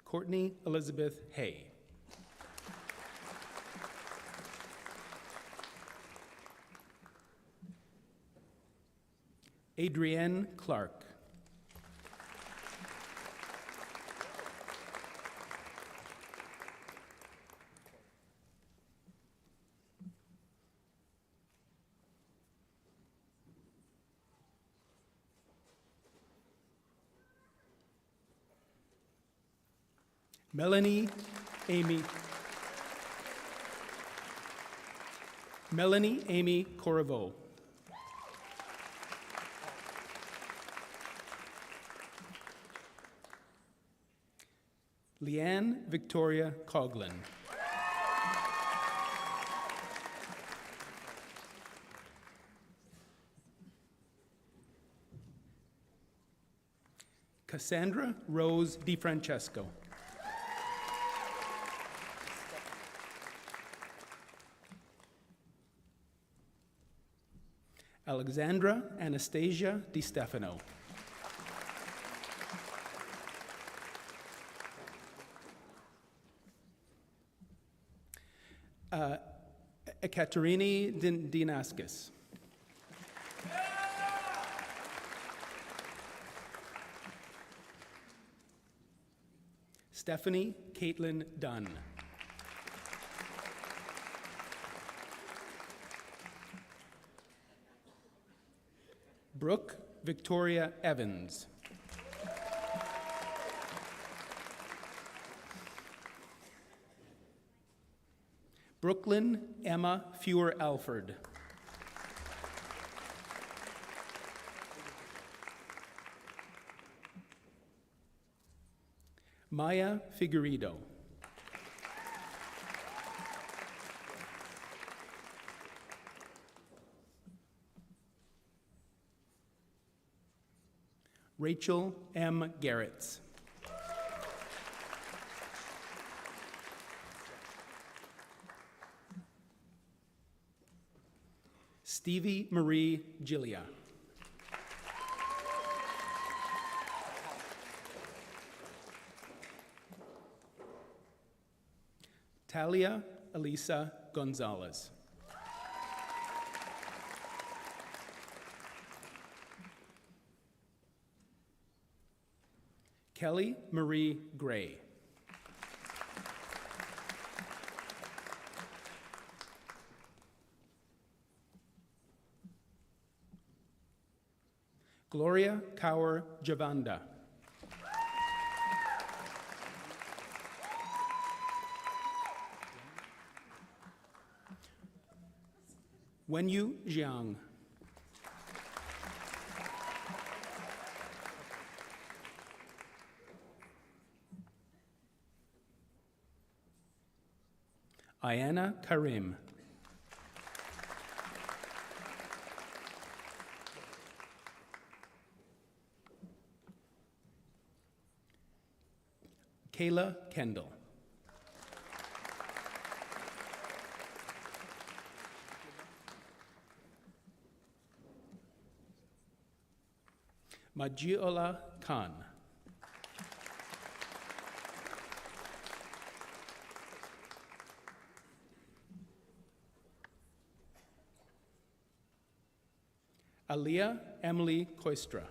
Courtney Elizabeth Hay. Adrienne Clark. Melanie Amy Corriveau. Leanne Victoria Coughlin. Cassandra Rose DiFrancesco. Alexandra Anastasia Di Stefano. Ekaterini Dinaskis. Stephanie Caitlin Dunn. Brooke Victoria Evans. Brooklyn Emma Fewer-Alford. Maya Figueredo. Rachel M. Garretts. Stevie Marie Gillia. Talia Elisa Gonzalez. Kelly Marie Gray. Gloria Kaur Javanda. Wenyu Jiang. Ayana Karim. Kayla Kendall. Majiola Khan. Aliyah Emily Koistra.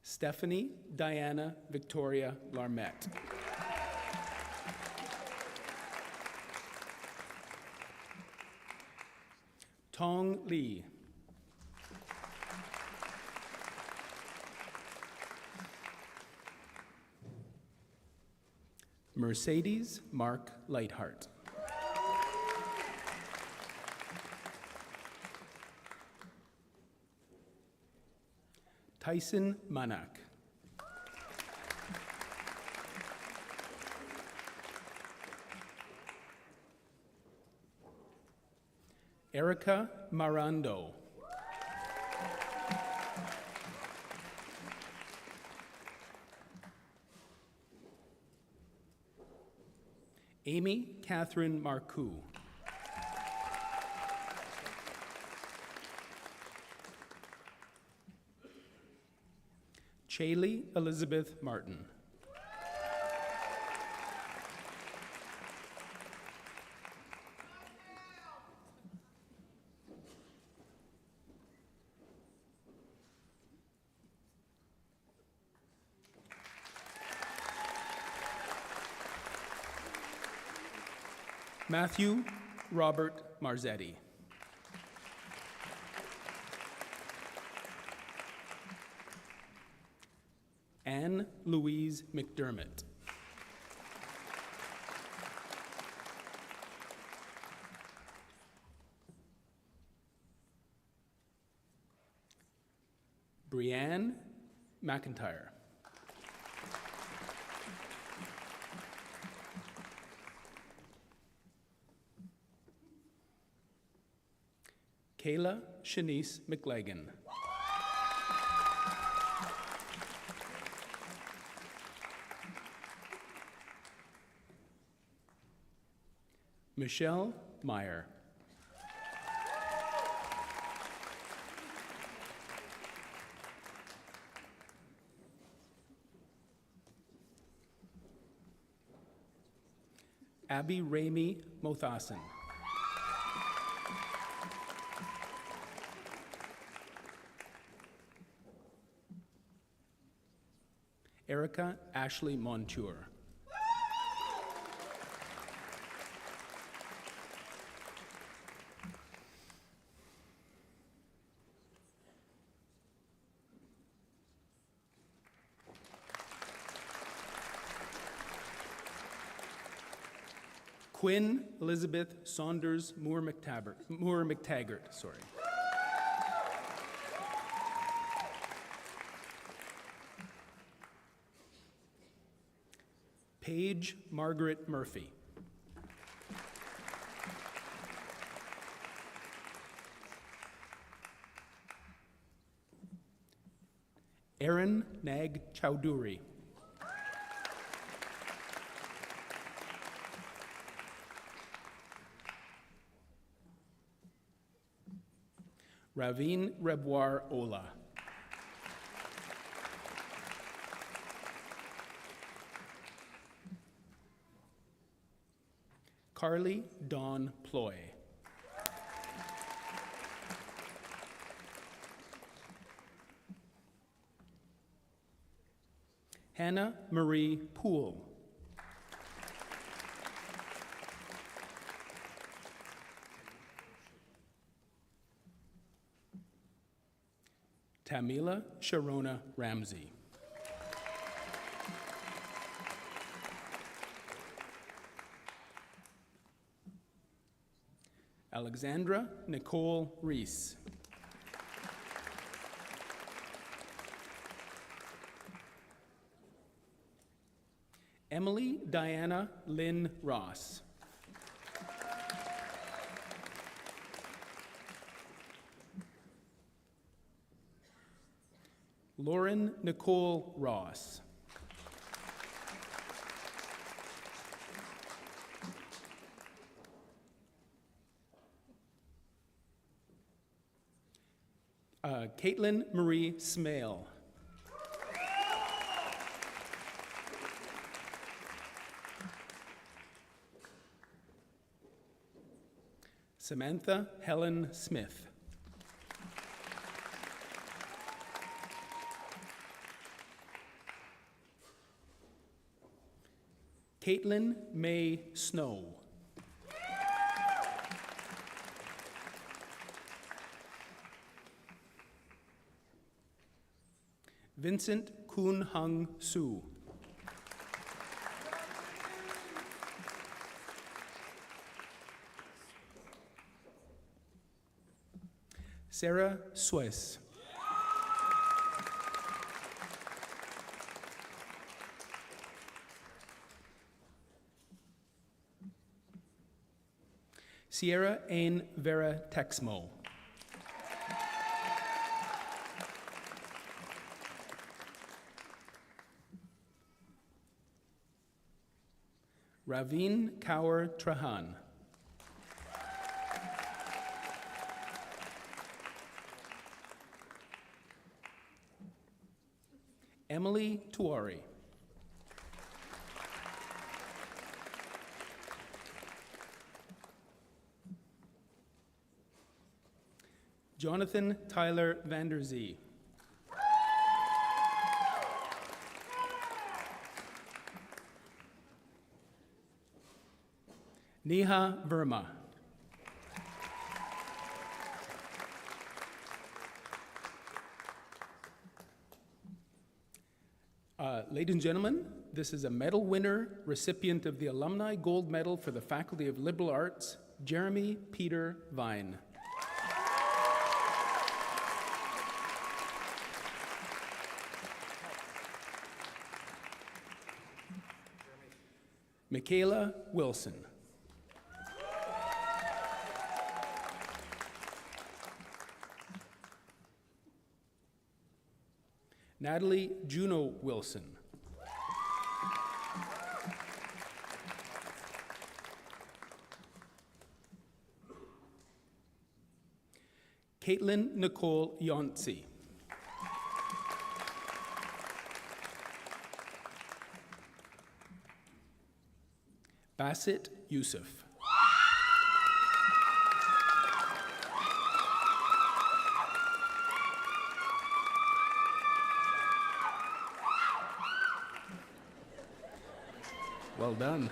Stephanie Diana Victoria Larmette. Tong Lee. Mercedes Mark Lightheart. Tyson Manak. Erica Marando. Amy Catherine Marcoux. Chaley Elizabeth Martin. Matthew Robert Marzetti. Anne Louise McDermott. Brianne McIntyre. Kayla Shanice McLagan. Michelle Meyer. Abby Ramey Mothasan. Erica Ashley Montour. Quinn Elizabeth Saunders Moore McTaggart, sorry. Paige Margaret Murphy. Erin Nag Chowdhury. Raveen Reboir Ola. Carly Dawn Ploy. Hannah Marie Poole. Tamila Sharona Ramsey. Alexandra Nicole Reese. Emily Diana Lynn Ross. Lauren Nicole Ross. Caitlin Marie Smale. Samantha Helen Smith. Caitlin May Snow. Vincent Kun Hung Su. Sarah Swiss. Sierra Ain Vera Texmo. Raveen Kaur Trahan. Emily Tuari. Jonathan Tyler Vanderzee. Neha Verma. Ladies and gentlemen, this is a medal winner, recipient of the Alumni Gold Medal for the Faculty of Liberal Arts, Jeremy Peter Vine. Michaela Wilson. Natalie Juno Wilson. Caitlin Nicole Yancey. Basit Yusuf. Well done.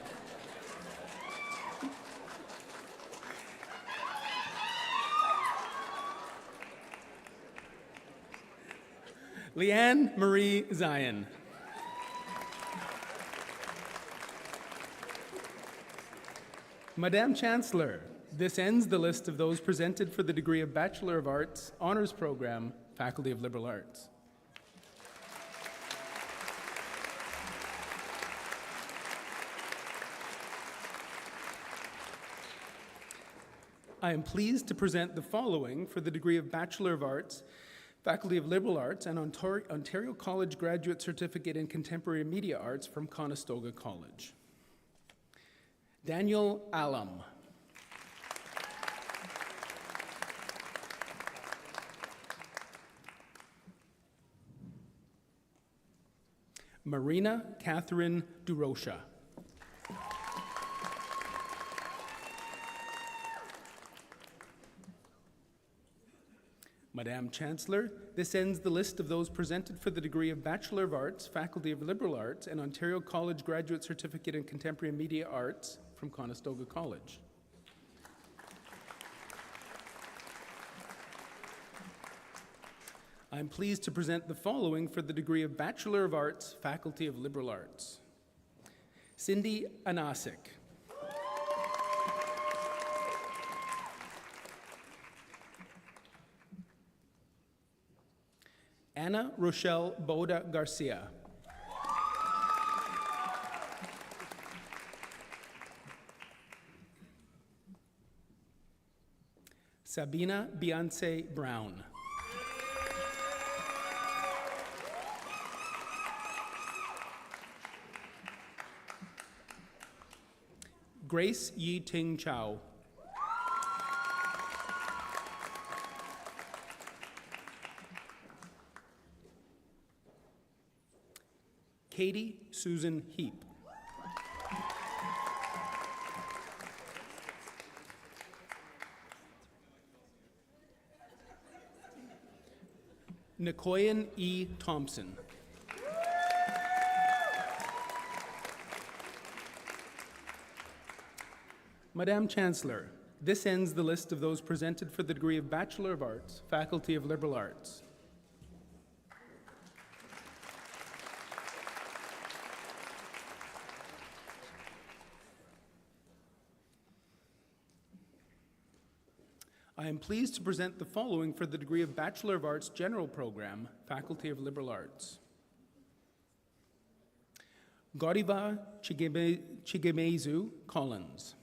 Leanne Marie Zion. Madame Chancellor, this ends the list of those presented for the degree of Bachelor of Arts, Honours Program, Faculty of Liberal Arts. I am pleased to present the following for the degree of Bachelor of Arts, Faculty of Liberal Arts, and Ontario College Graduate Certificate in Contemporary Media Arts from Conestoga College. Daniel Allam. Marina Catherine Durocha. Madam Chancellor, this ends the list of those presented for the degree of Bachelor of Arts, Faculty of Liberal Arts, and Ontario College Graduate Certificate in Contemporary Media Arts from Conestoga College. I'm pleased to present the following for the degree of Bachelor of Arts, Faculty of Liberal Arts. Cindy Anasik. Anna Rochelle Boda Garcia. Sabina Beyonce Brown. Grace Yi Ting Chow. Katie Susan Heap. Nikoyan E. Thompson. Madam Chancellor, this ends the list of those presented for the degree of Bachelor of Arts, Faculty of Liberal Arts. I am pleased to present the following for the degree of Bachelor of Arts General Program, Faculty of Liberal Arts. Godiva Chigemezu Collins.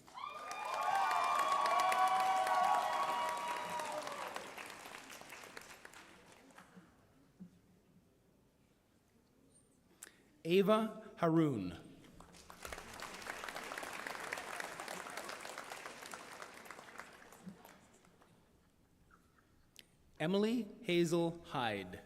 Ava Haroon. Emily Hazel Hyde.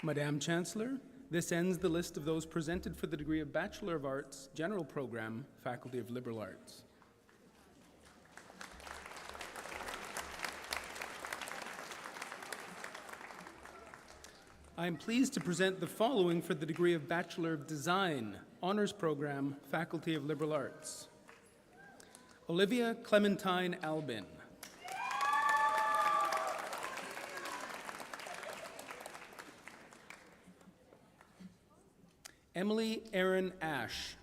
Madam Chancellor, this ends the list of those presented for the degree of Bachelor of Arts, General Program, Faculty of Liberal Arts. I am pleased to present the following for the degree of Bachelor of Design, Honours Program, Faculty of Liberal Arts. Olivia Clementine Albin. Emily Erin Ash.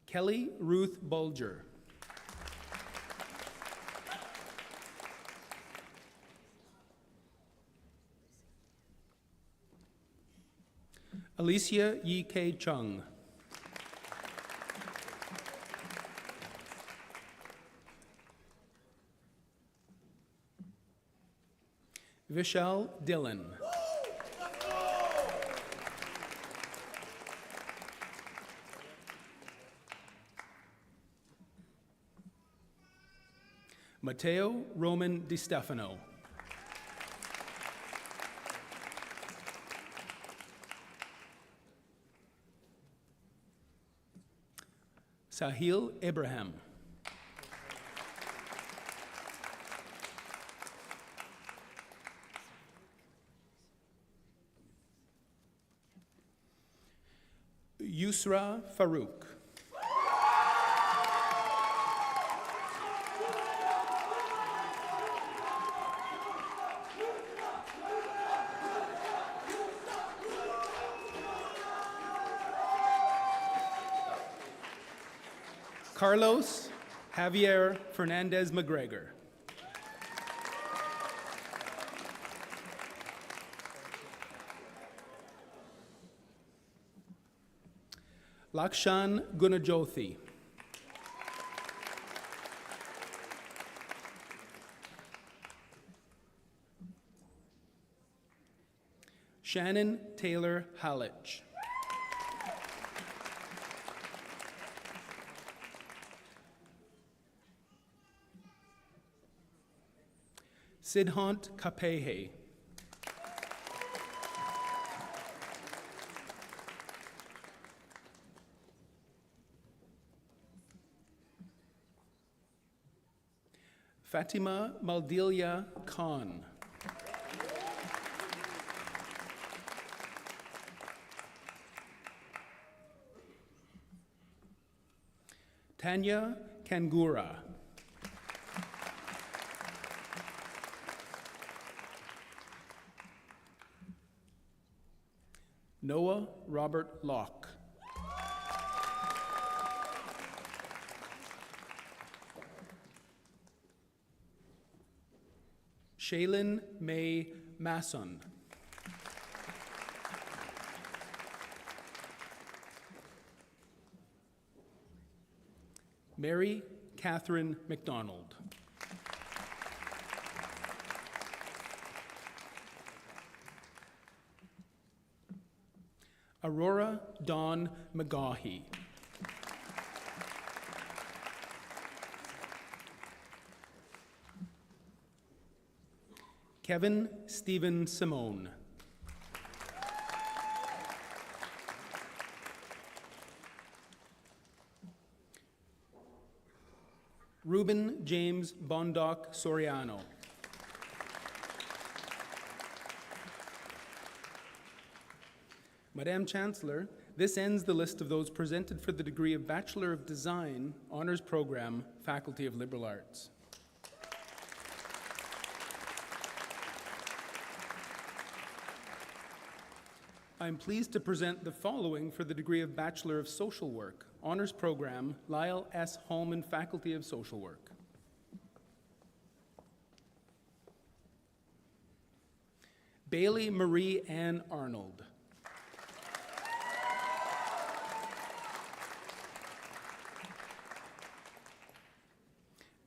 Kelly Ruth Bulger. Alicia Yi K. Chung. Vishal Dillon. Matteo Roman Di Stefano. Sahil Abraham. Yusra Farouk. Carlos Javier Fernandez McGregor. Lakshan Gunajothi. Shannon Taylor Hallich. Sidhant Kapehe. Fatima Maldilia Khan. Tanya Kangura. Noah Robert Locke. Shaylin May Masson. Mary Catherine McDonald. Aurora Dawn McGaughey. Kevin Stephen Simone. Ruben James Bondoc Soriano. Madam Chancellor, this ends the list of those presented for the degree of Bachelor of Design, Honours Program, Faculty of Liberal Arts. I'm pleased to present the following for the degree of Bachelor of Social Work, Honours Program, Lyle S. Hallman Faculty of Social Work. Bailey Marie Ann Arnold.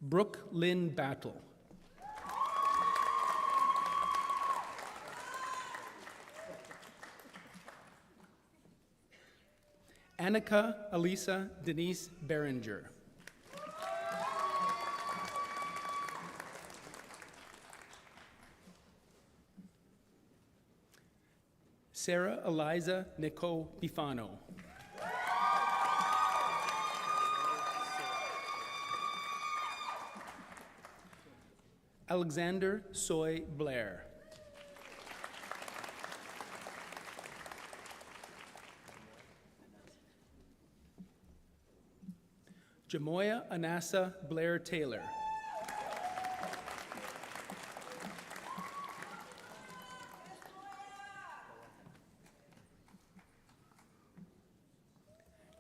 Brooke Lynn Battle. Annika Elisa Denise Berenger. Sarah Eliza Nicole Bifano. Alexander Soy Blair. Jamoya Anassa Blair Taylor.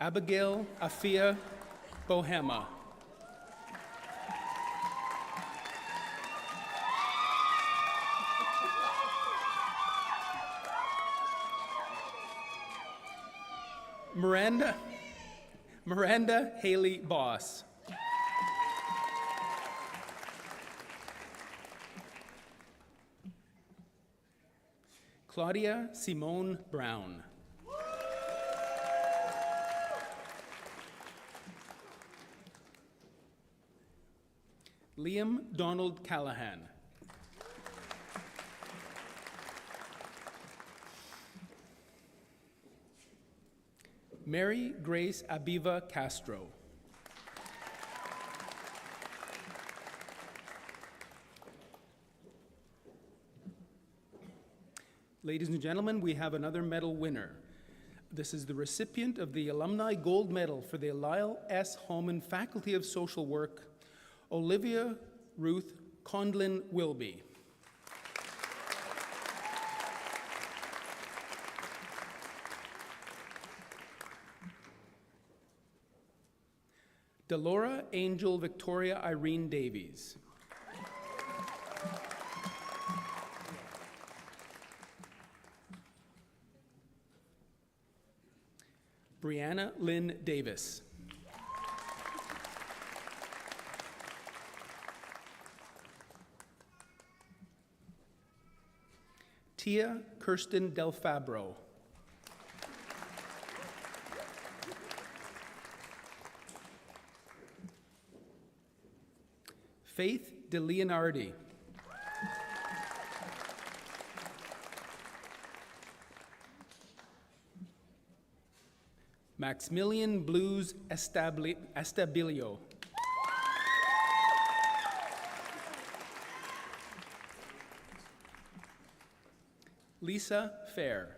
Abigail Afia Bohema. Miranda Haley Boss. Claudia Simone Brown. Liam Donald Callahan. Mary Grace Abiva Castro. Ladies and gentlemen, we have another medal winner. This is the recipient of the Alumni Gold Medal for the Lyle S. Hallman Faculty of Social Work, Olivia Ruth Condlin Wilby. Delora Angel Victoria Irene Davies. Brianna Lynn Davis. Tia Kirsten Del Fabro. Faith De Leonardi. Maximilian Blues Estabilio. Lisa Fair.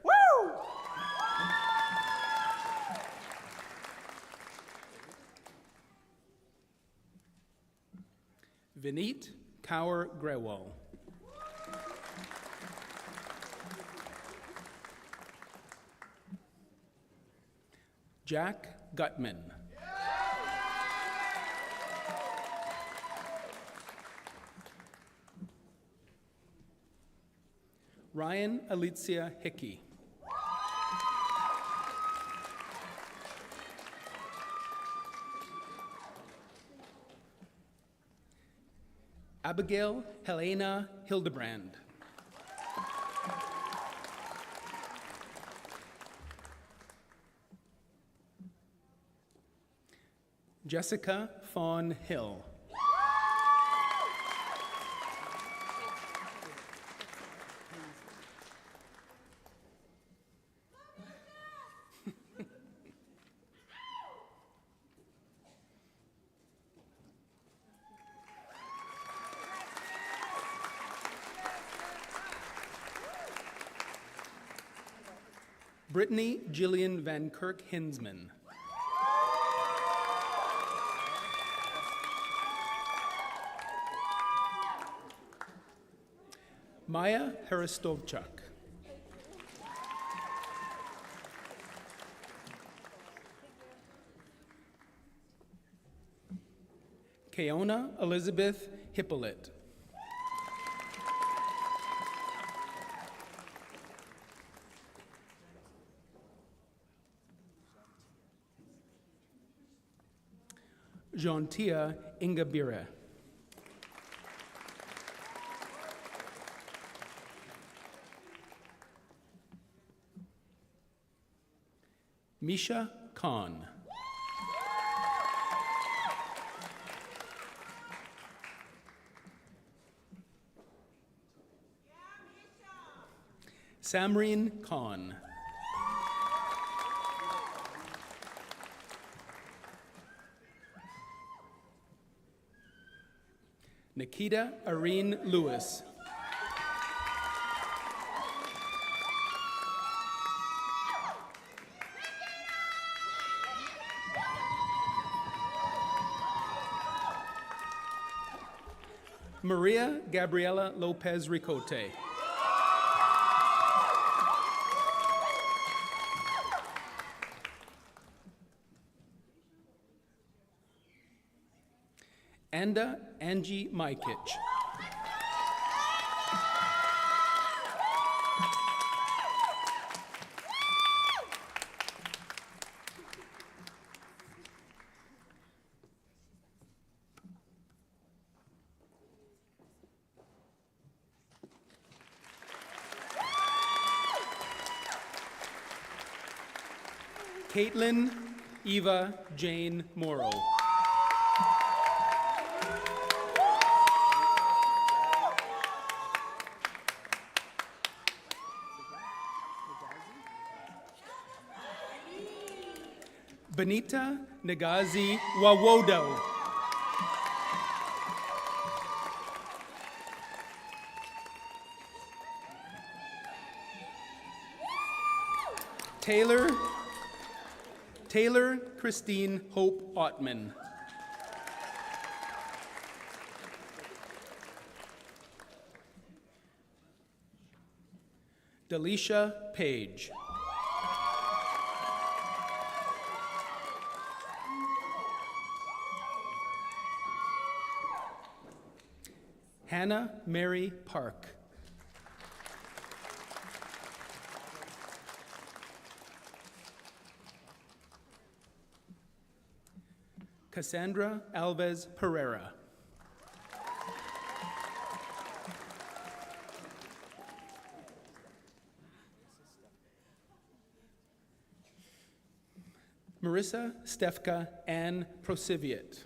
Vineet Kaur Grewal. Jack Gutman. Ryan Alicia Hickey. Abigail Helena Hildebrand. Jessica Fawn Hill. Brittany Jillian Van Kirk Hinsman. Maya Harastovchuk. Keona Elizabeth Hippolyte. Jontia Ingabire. Misha Khan. Samreen Khan. Nikita Irene Lewis. Maria Gabriela Lopez Ricote. Anda Angie Majkic. Caitlin Eva Jane Morrow. Benita Nagazi Wawodo. Taylor Christine Hope Ottman. Delisha Page. Hannah Mary Park. Cassandra Alves Pereira. Marissa Stefka Ann Prosiviet.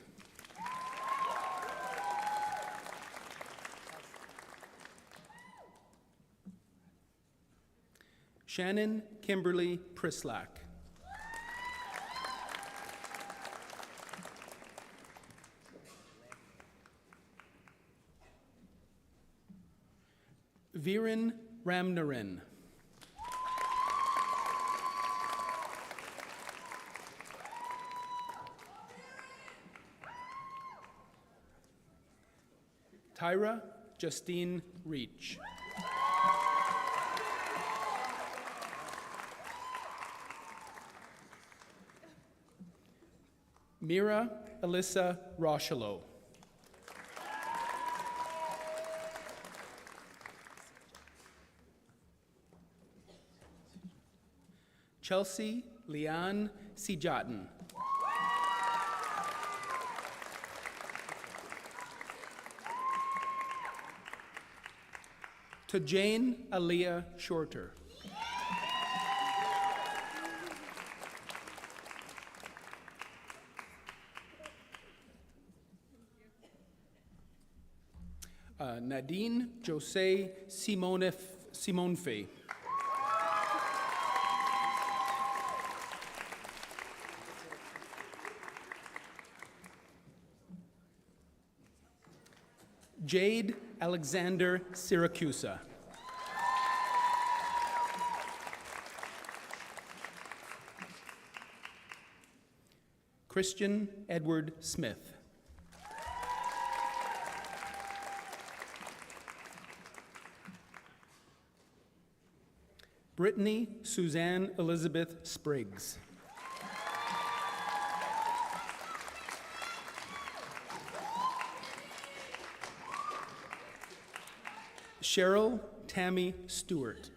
Shannon Kimberly Prislack. Viren Ramnaran. Kyra Justine Reach. Mira Alyssa Rochelo. Chelsea Leanne Sijatin. To Jane Aaliyah Shorter. Nadine Jose Simonfe. Jade Alexander Syracusa. Christian Edward Smith. Brittany Suzanne Elizabeth Spriggs. Cheryl Tammy Stewart.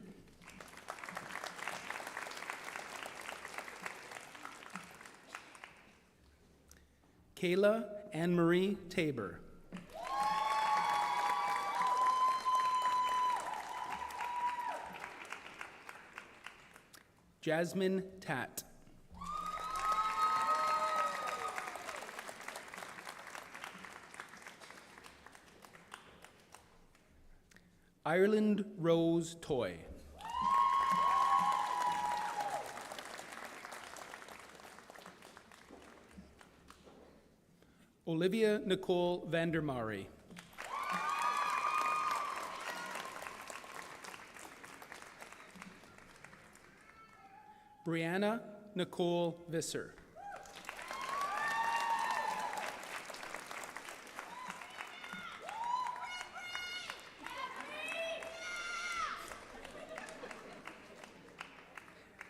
Kayla Anne-Marie Tabor. Jasmine Tat. Ireland Rose Toy. Olivia Nicole Vandermari. Brianna Nicole Visser.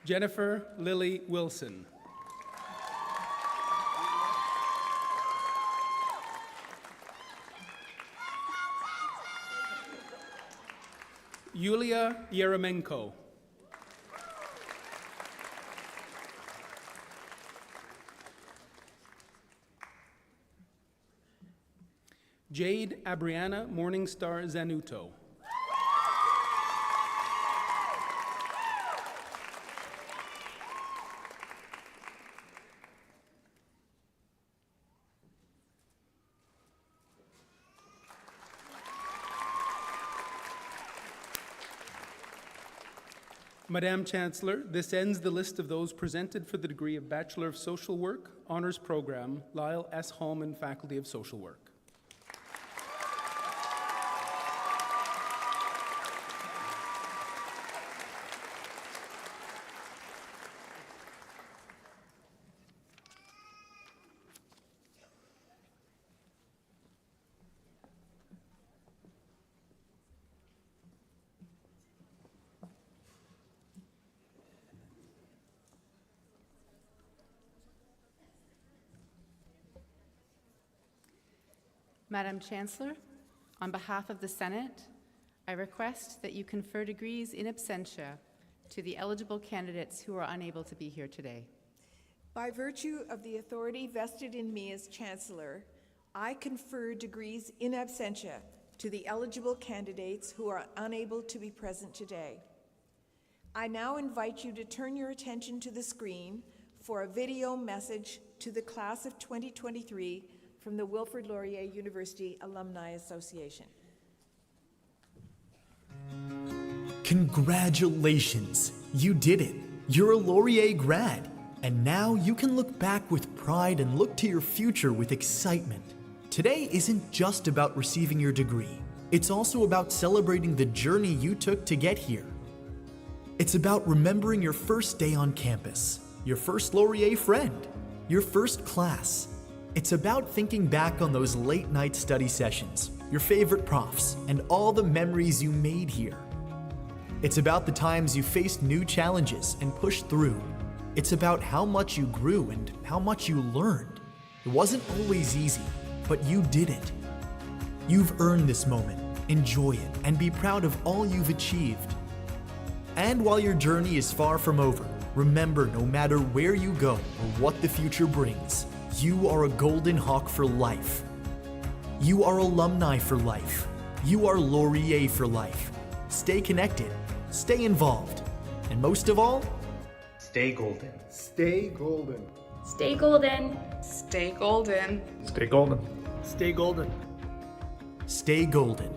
Jennifer Lily Wilson. Yulia Yeremenko. Jade Abriana Morningstar Zanuto. Madam Chancellor, this ends the list of those presented for the degree of Bachelor of Social Work, Honours Program, Lyle S. Holman Faculty of Social Work. Madam Chancellor, on behalf of the Senate, I request that you confer degrees in absentia to the eligible candidates who are unable to be here today. By virtue of the authority vested in me as Chancellor, I confer degrees in absentia to the eligible candidates who are unable to be present today. I now invite you to turn your attention to the screen for a video message to the class of 2023 from the Wilfrid Laurier University Alumni Association. Congratulations! You did it! You're a Laurier grad, and now you can look back with pride and look to your future with excitement. Today isn't just about receiving your degree. It's also about celebrating the journey you took to get here. It's about remembering your first day on campus, your first Laurier friend, your first class. It's about thinking back on those late-night study sessions, your favorite profs, and all the memories you made here. It's about the times you faced new challenges and pushed through. It's about how much you grew and how much you learned. It wasn't always easy, but you did it. You've earned this moment. Enjoy it and be proud of all you've achieved. And while your journey is far from over, remember, no matter where you go or what the future brings, you are a Golden Hawk for life. You are alumni for life. You are Laurier for life. Stay connected, stay involved, and most of all, stay golden. Stay golden. Stay golden. Stay golden. Stay golden. Stay golden. Stay golden.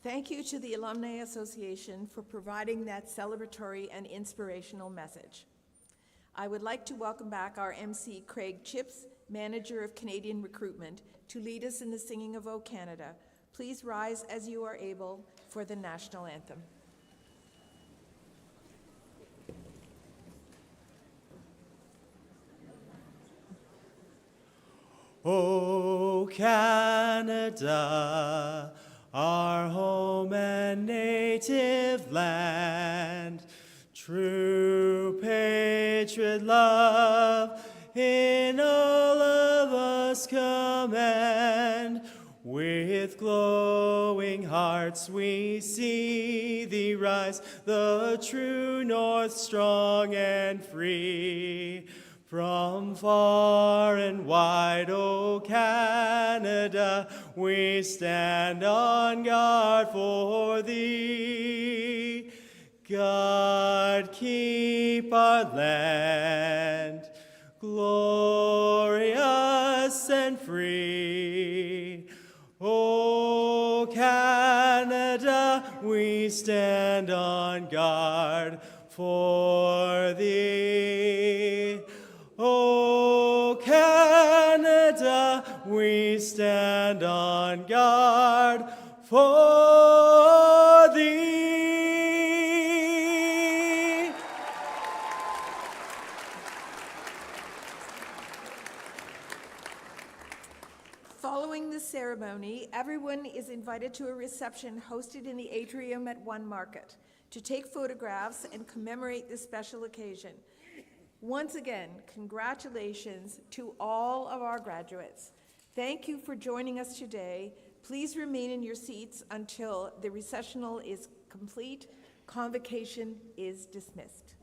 Thank you to the Alumni Association for providing that celebratory and inspirational message. I would like to welcome back our MC, Craig Chips, Manager of Canadian Recruitment, to lead us in the singing of O Canada. Please rise as you are able for the national anthem. O Canada, our home and native land, true patriot love in all of us command. With glowing hearts we see thee rise, the true north strong and free. From far and wide, O Canada, we stand on guard for thee. God, keep our land glorious and free. O Canada, we stand on guard for thee. O Canada, we stand on guard for thee. Following the ceremony, everyone is invited to a reception hosted in the atrium at One Market to take photographs and commemorate this special occasion. Once again, congratulations to all of our graduates. Thank you for joining us today. Please remain in your seats until the recessional is complete. Convocation is dismissed.